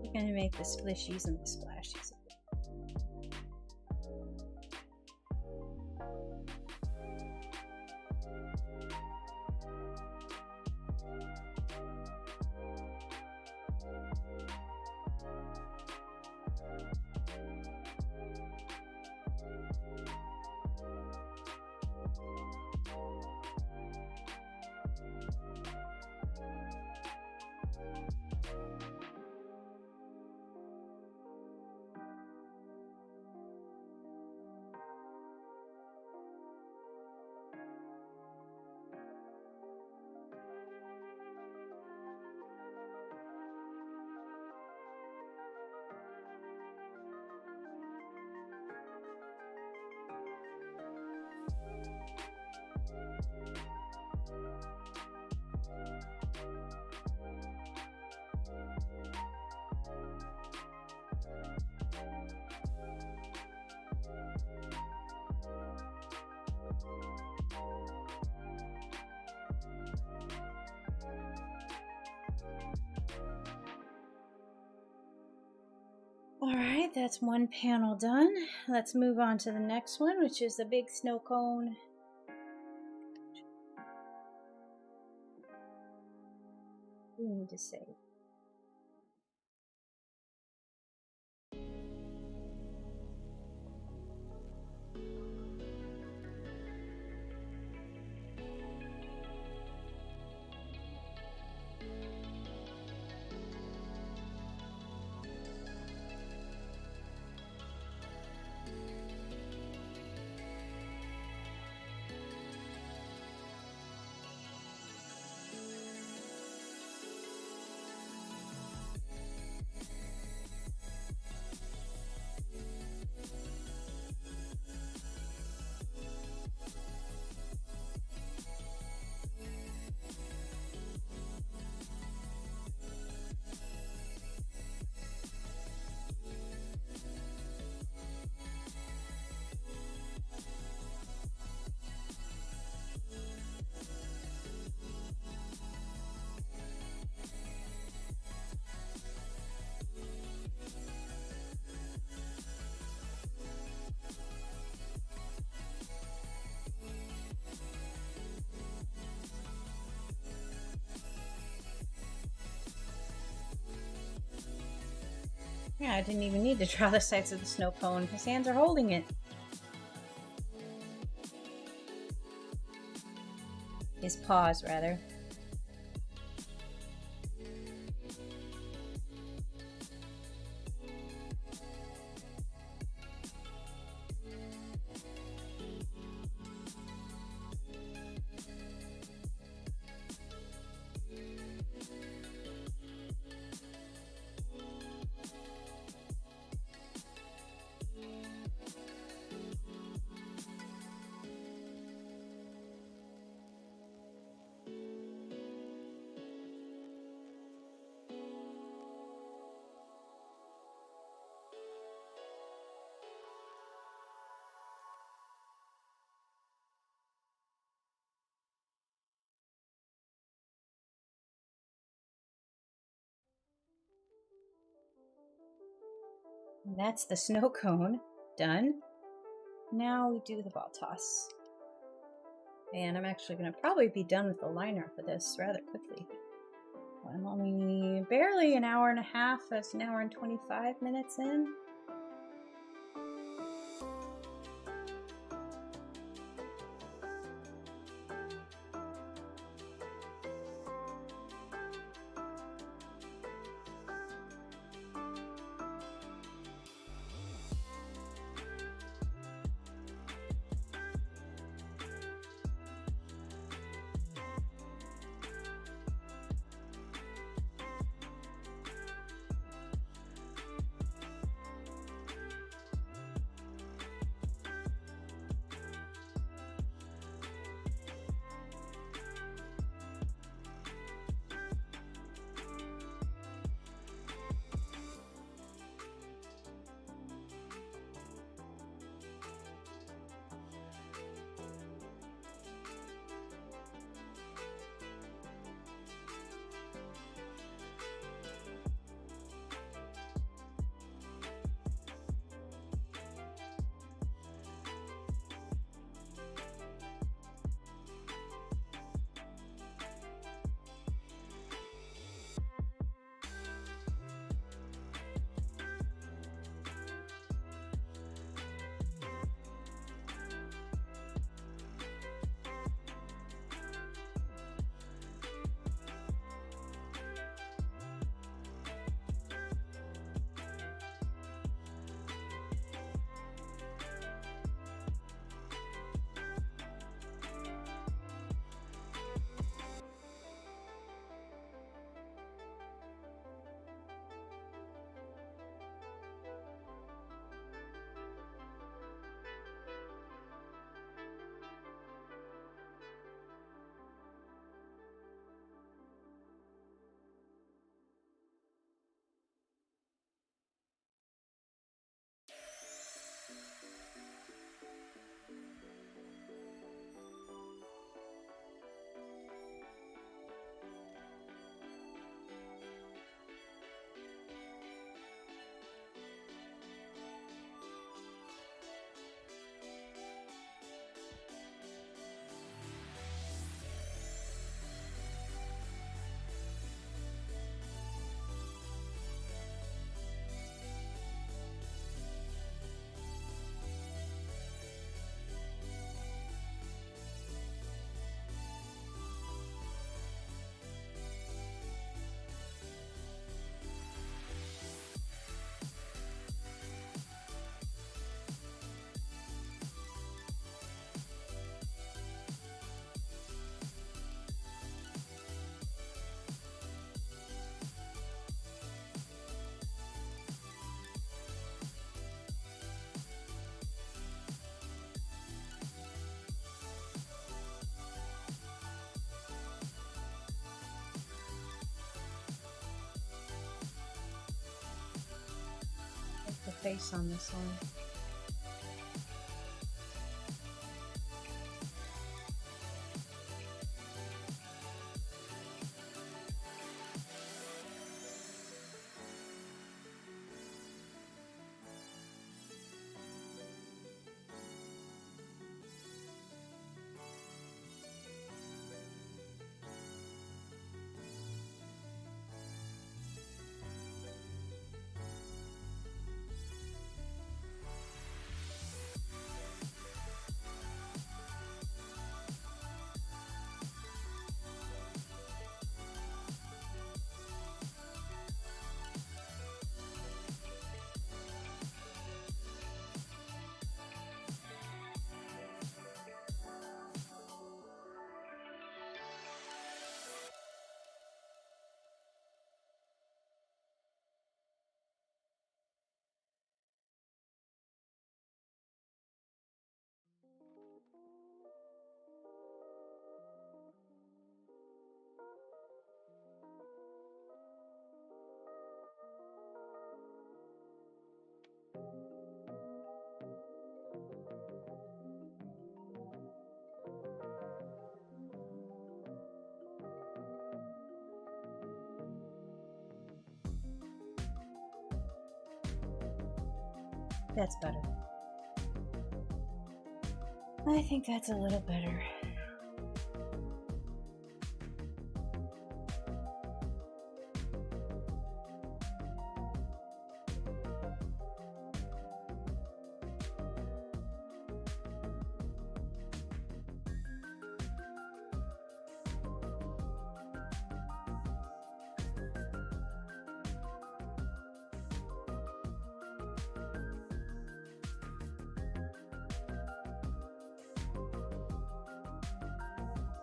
We're going to make the splishies and the splashies. Alright, that's one panel done. Let's move on to the next one, which is the big snow cone. need to say? Yeah, I didn't even need to draw the sides of the snow cone. His hands are holding it. His paws, rather. And that's the snow cone done. Now we do the ball toss. And I'm actually going to probably be done with the liner for this rather quickly. I'm only barely an hour and a half. That's an hour and 25 minutes in. face on this one. That's better. I think that's a little better.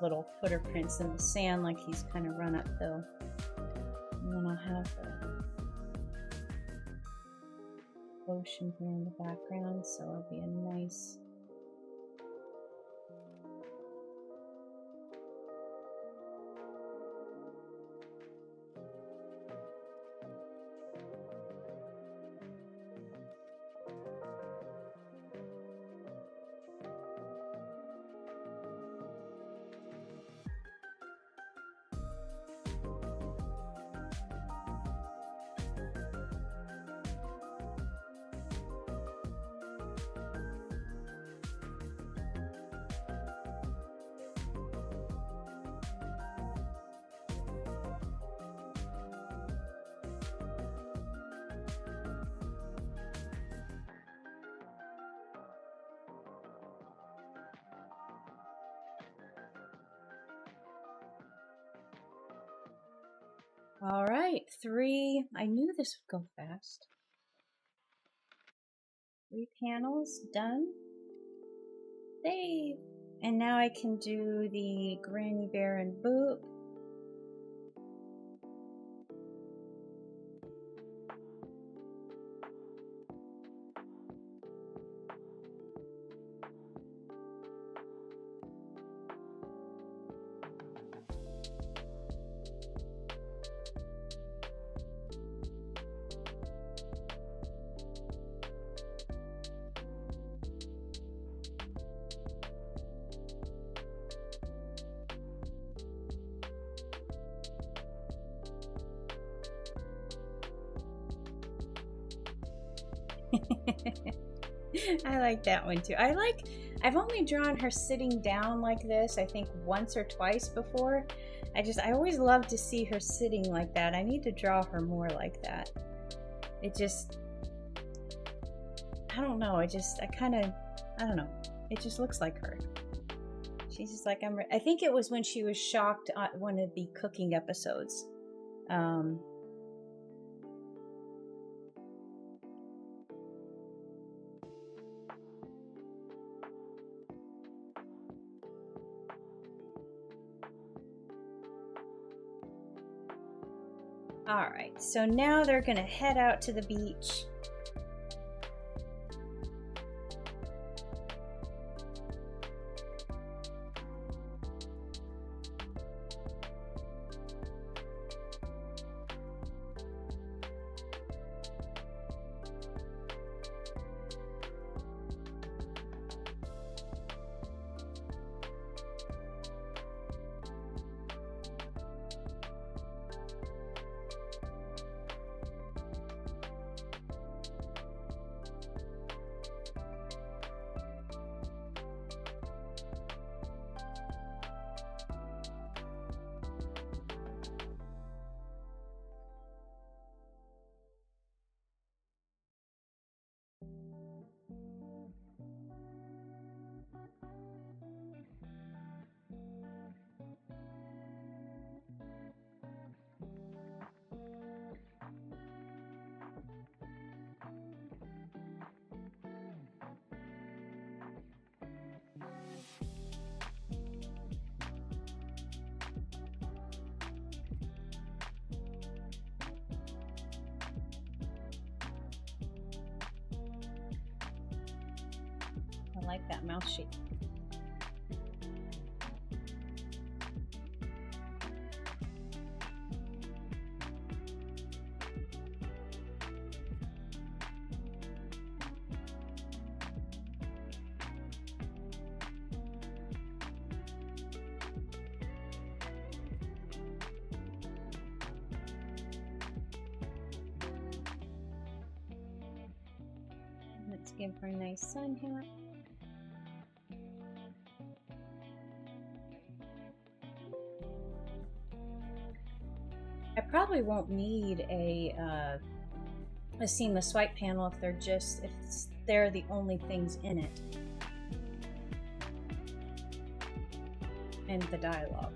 Little footprints in the sand, like he's kind of run uphill. And then I'll have the ocean here in the background, so it'll be a nice All right, 3. I knew this would go fast. 3 panels done. Save. And now I can do the Granny Bear and Boop. I like that one too. I've only drawn her sitting down like this, I think once or twice before. I always love to see her sitting like that. I need to draw her more like that. I don't know. I don't know. It just looks like her. She's just like, I think it was when she was shocked on one of the cooking episodes. Alright, so now they're gonna head out to the beach. like that mouse shape. Let's give her a nice sun hat. I probably won't need a seamless swipe panel if they're the only things in it. And the dialogue.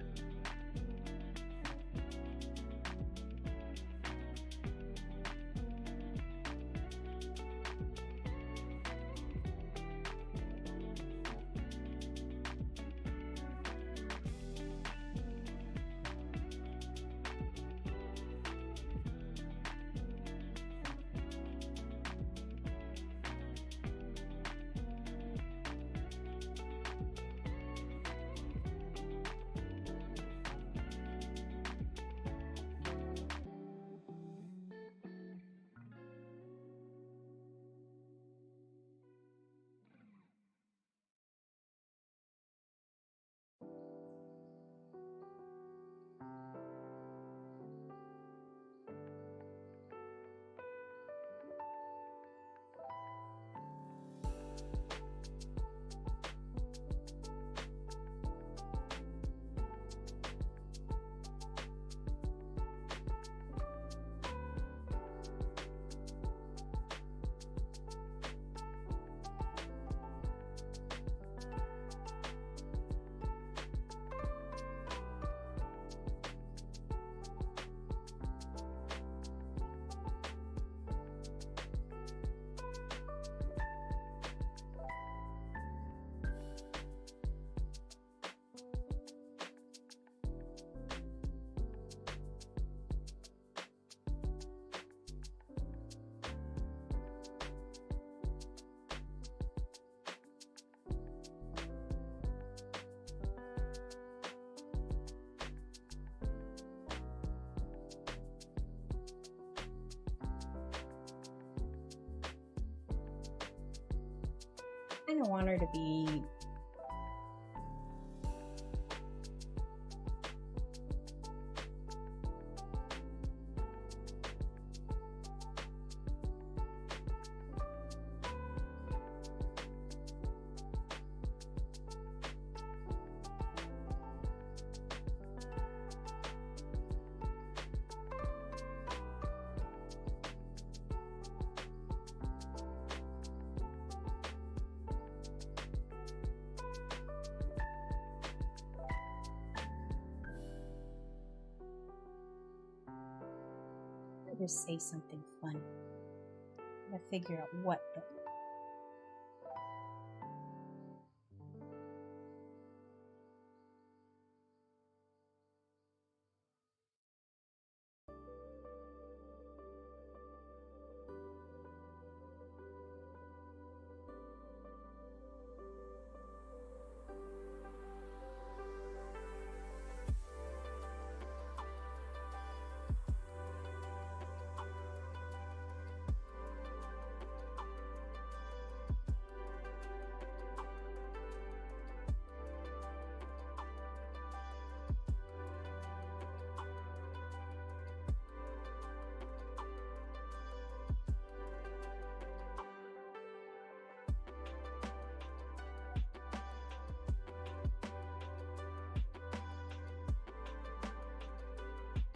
I kind of want her to be just say something funny. I gotta figure out what though.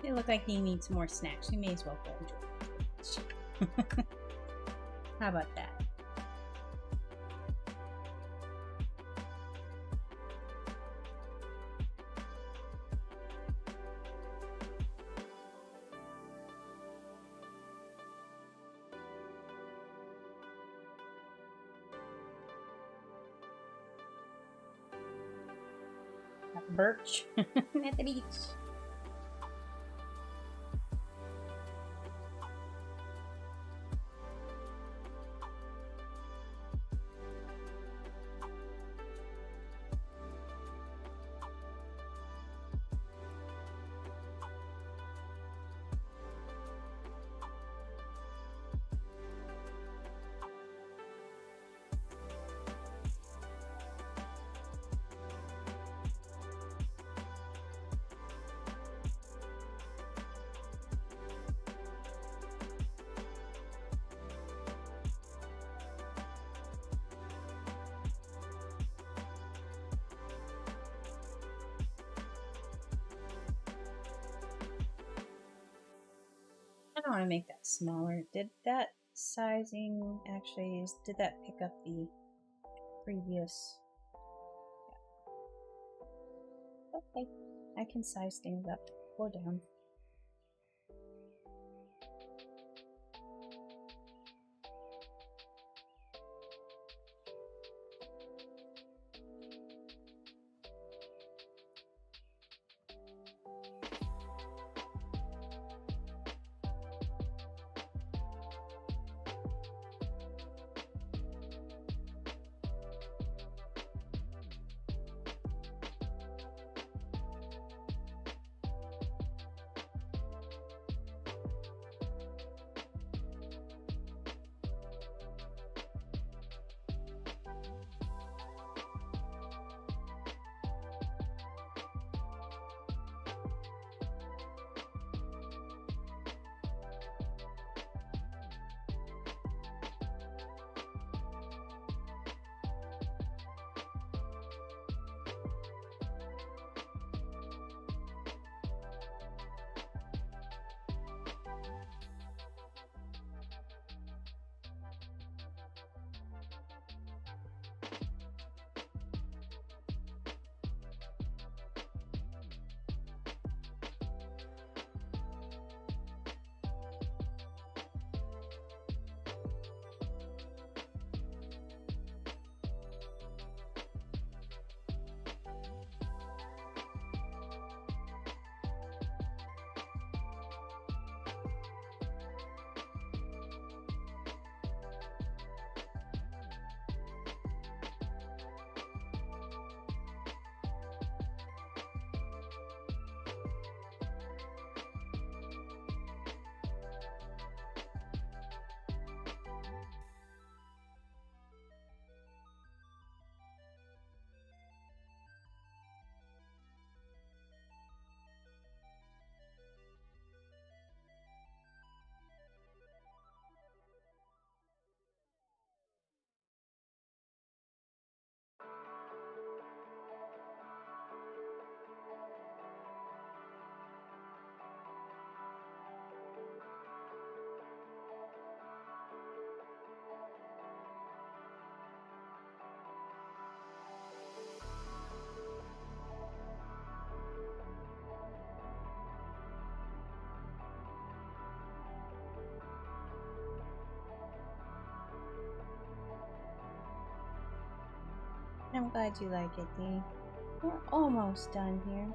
They look like he needs more snacks. We may as well go enjoy it. How about that? Birch at the beach. I want to make that smaller. Did that sizing actually, did that pick up the previous? Yeah. Okay, I can size things up or down. I'm glad you like it, Dee. We're almost done here.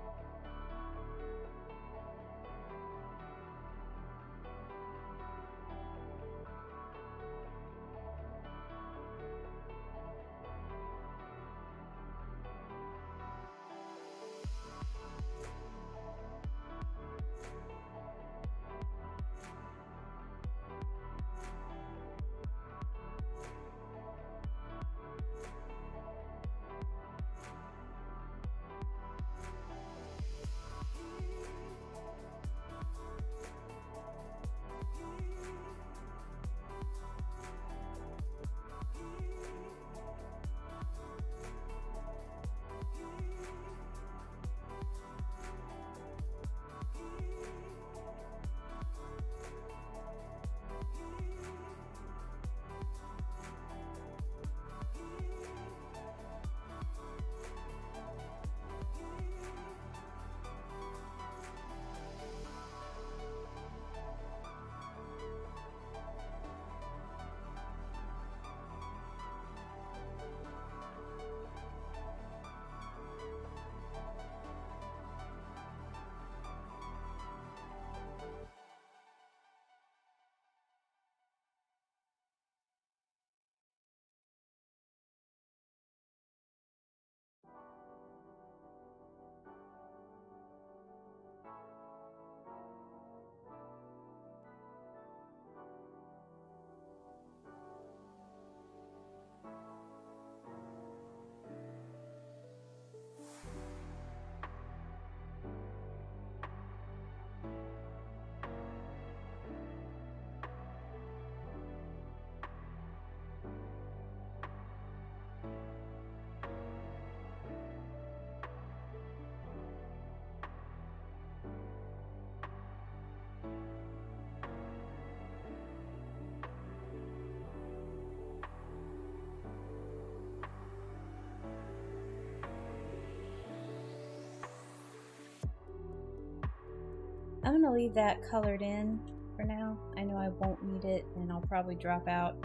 I'm gonna leave that colored in for now. I know I won't need it, and I'll probably drop out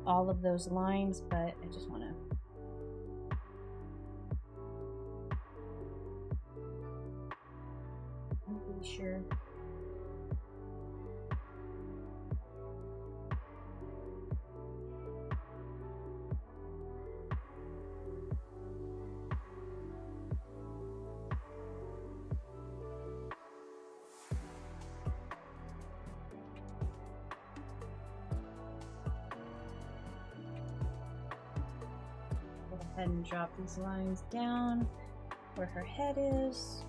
all of those lines, but I just want to be sure. Go ahead and drop these lines down where her head is.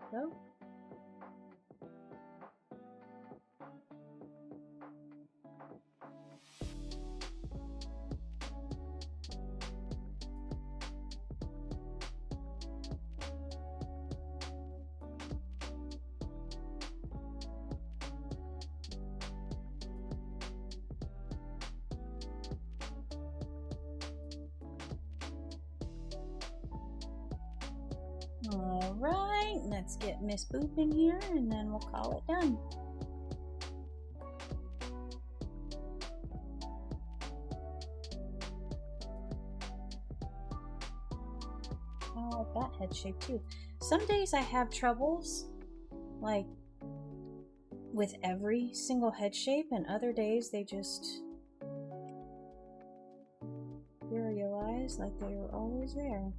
Go. All right, let's get Miss Boop in here and then we'll call it done. I like that head shape too. Some days I have troubles like with every single head shape, and other days they just materialize like they were always there.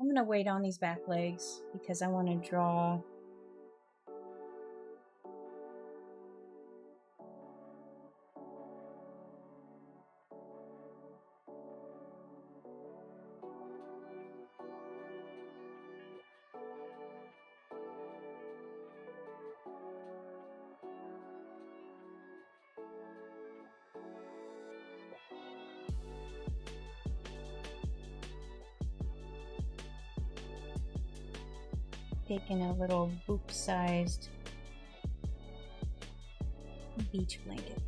I'm going to wait on these back legs because I want to draw taking a little boop-sized beach blanket.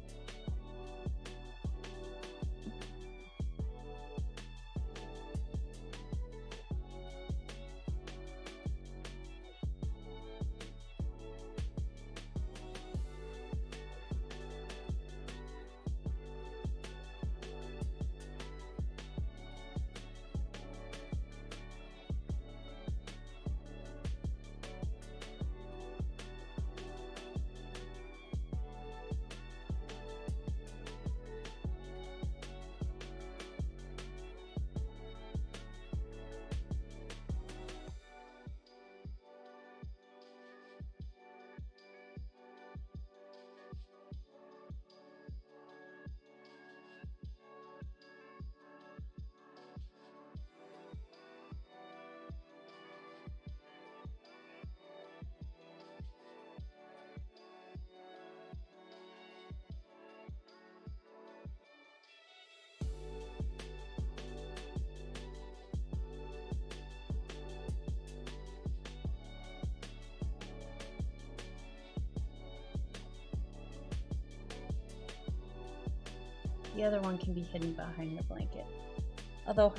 The other one can be hidden behind the blanket. Although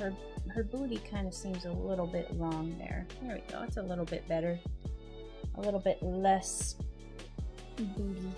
her booty kind of seems a little bit long there. There we go. It's a little bit better. A little bit less booty.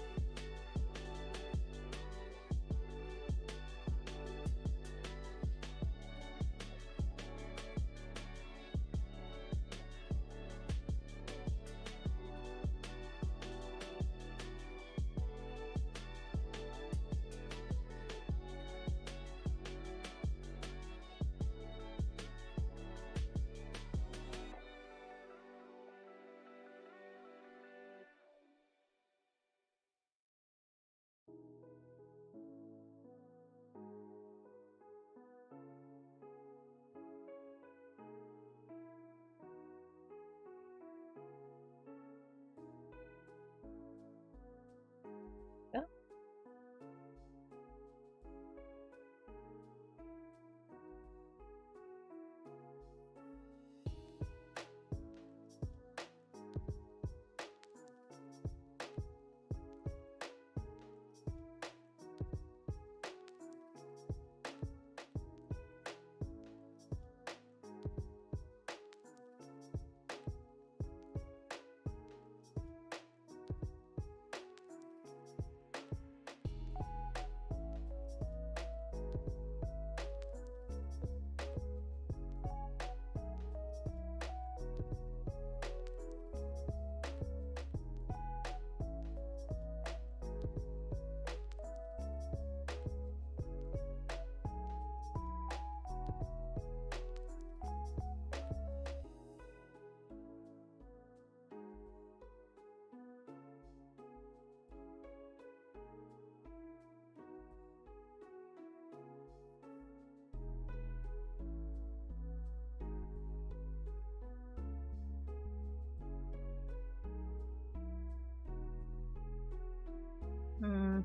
There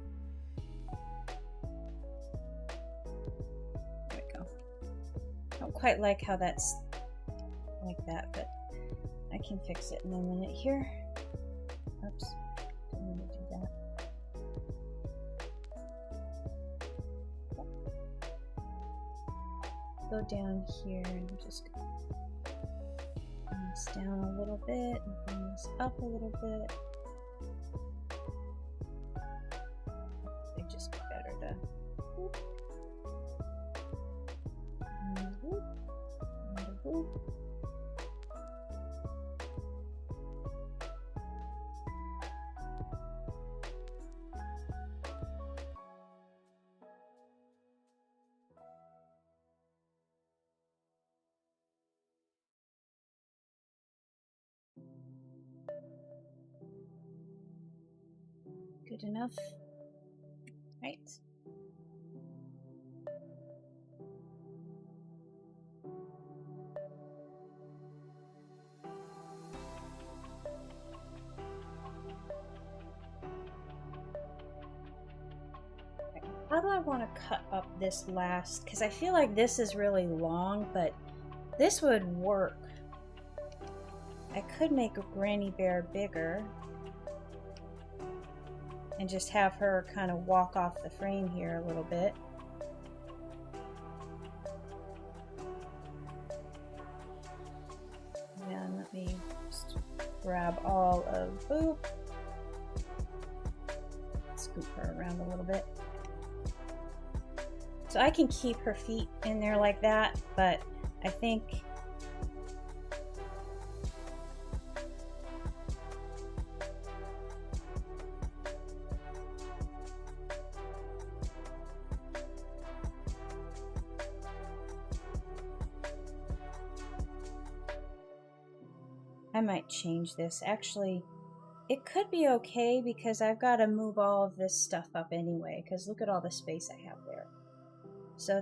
we go. I don't quite like how that's like that, but I can fix it in a minute here. Oops, didn't mean to do that. Go down here and just bring this down a little bit and bring this up a little bit. It'd just be better to whoop, and whoop, and whoop. Good enough, right? How do I want to cut up this last? Because I feel like this is really long, but this would work. I could make a granny bear bigger and just have her kind of walk off the frame here a little bit. And let me just grab all of Boop. Scoop her around a little bit. So I can keep her feet in there like that, but I think I might change this. Actually, it could be okay because I've got to move all of this stuff up anyway, because look at all the space I have there. So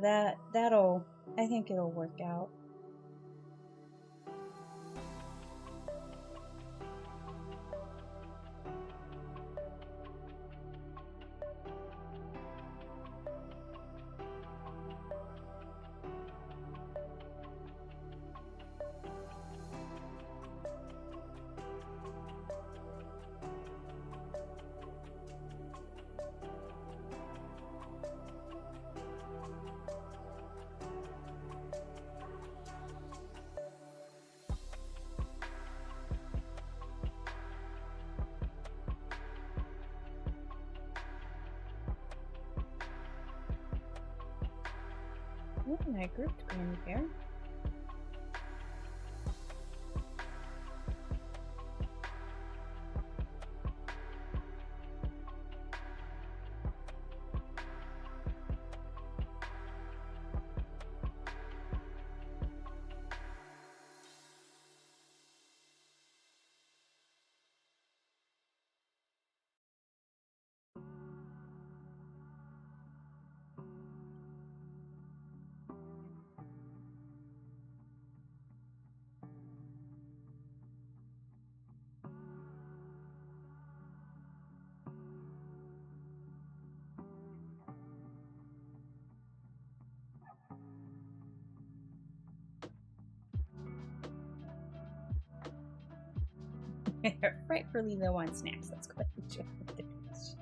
that'll, I think it'll work out. Oh, and I grouped Granny Bear. Rightfully low on snacks. Let's go ahead and check the difference.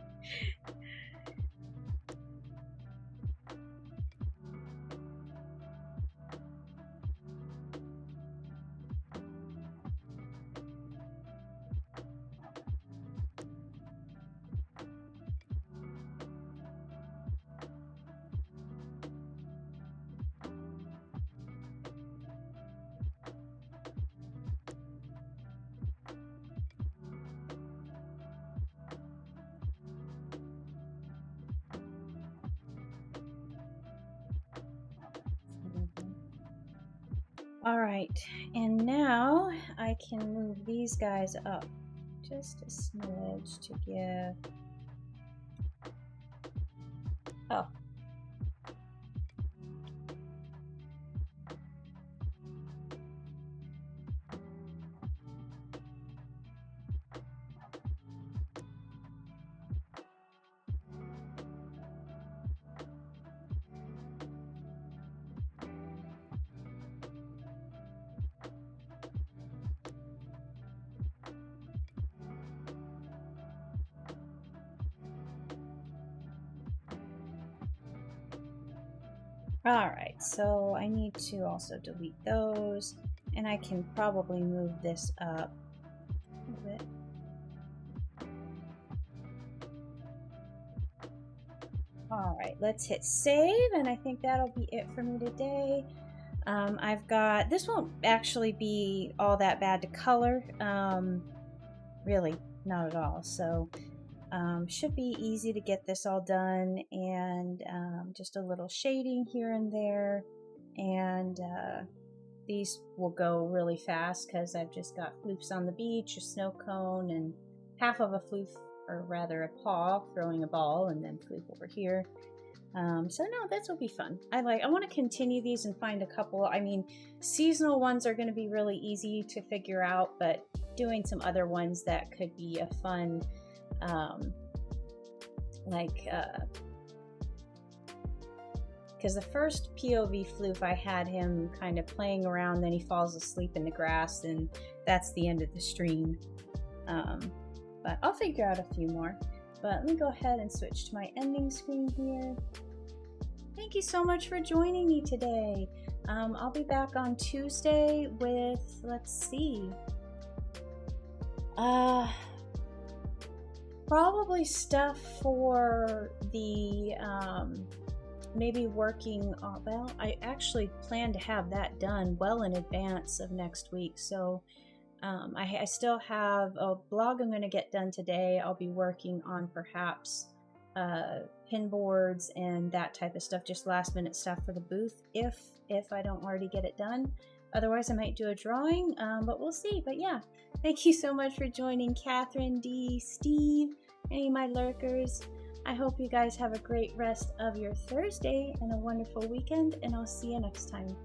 All right, and now I can move these guys up just a smidge to give. Oh. Alright, so I need to also delete those, and I can probably move this up a little bit. Alright, let's hit save, and I think that'll be it for me today. I've got, this won't actually be all that bad to color, really, not at all, so should be easy to get this all done, and just a little shading here and there, and these will go really fast because I've just got floofs on the beach, a snow cone, and half of a floof, or rather a paw throwing a ball, and then floof over here. So no, this will be fun. I want to continue these and find a couple. I mean, seasonal ones are going to be really easy to figure out, but doing some other ones that could be a fun, because the first POV floof, I had him kind of playing around, then he falls asleep in the grass, and that's the end of the stream. But I'll figure out a few more. But let me go ahead and switch to my ending screen here. Thank you so much for joining me today. I'll be back on Tuesday with, let's see, probably stuff for the, maybe working on, well, I actually plan to have that done well in advance of next week. So I still have a blog I'm going to get done today. I'll be working on perhaps pin boards and that type of stuff, just last minute stuff for the booth if I don't already get it done. Otherwise I might do a drawing, but we'll see. But yeah, thank you so much for joining, Catherine, Dee, Steve, any of my lurkers. I hope you guys have a great rest of your Thursday and a wonderful weekend, and I'll see you next time.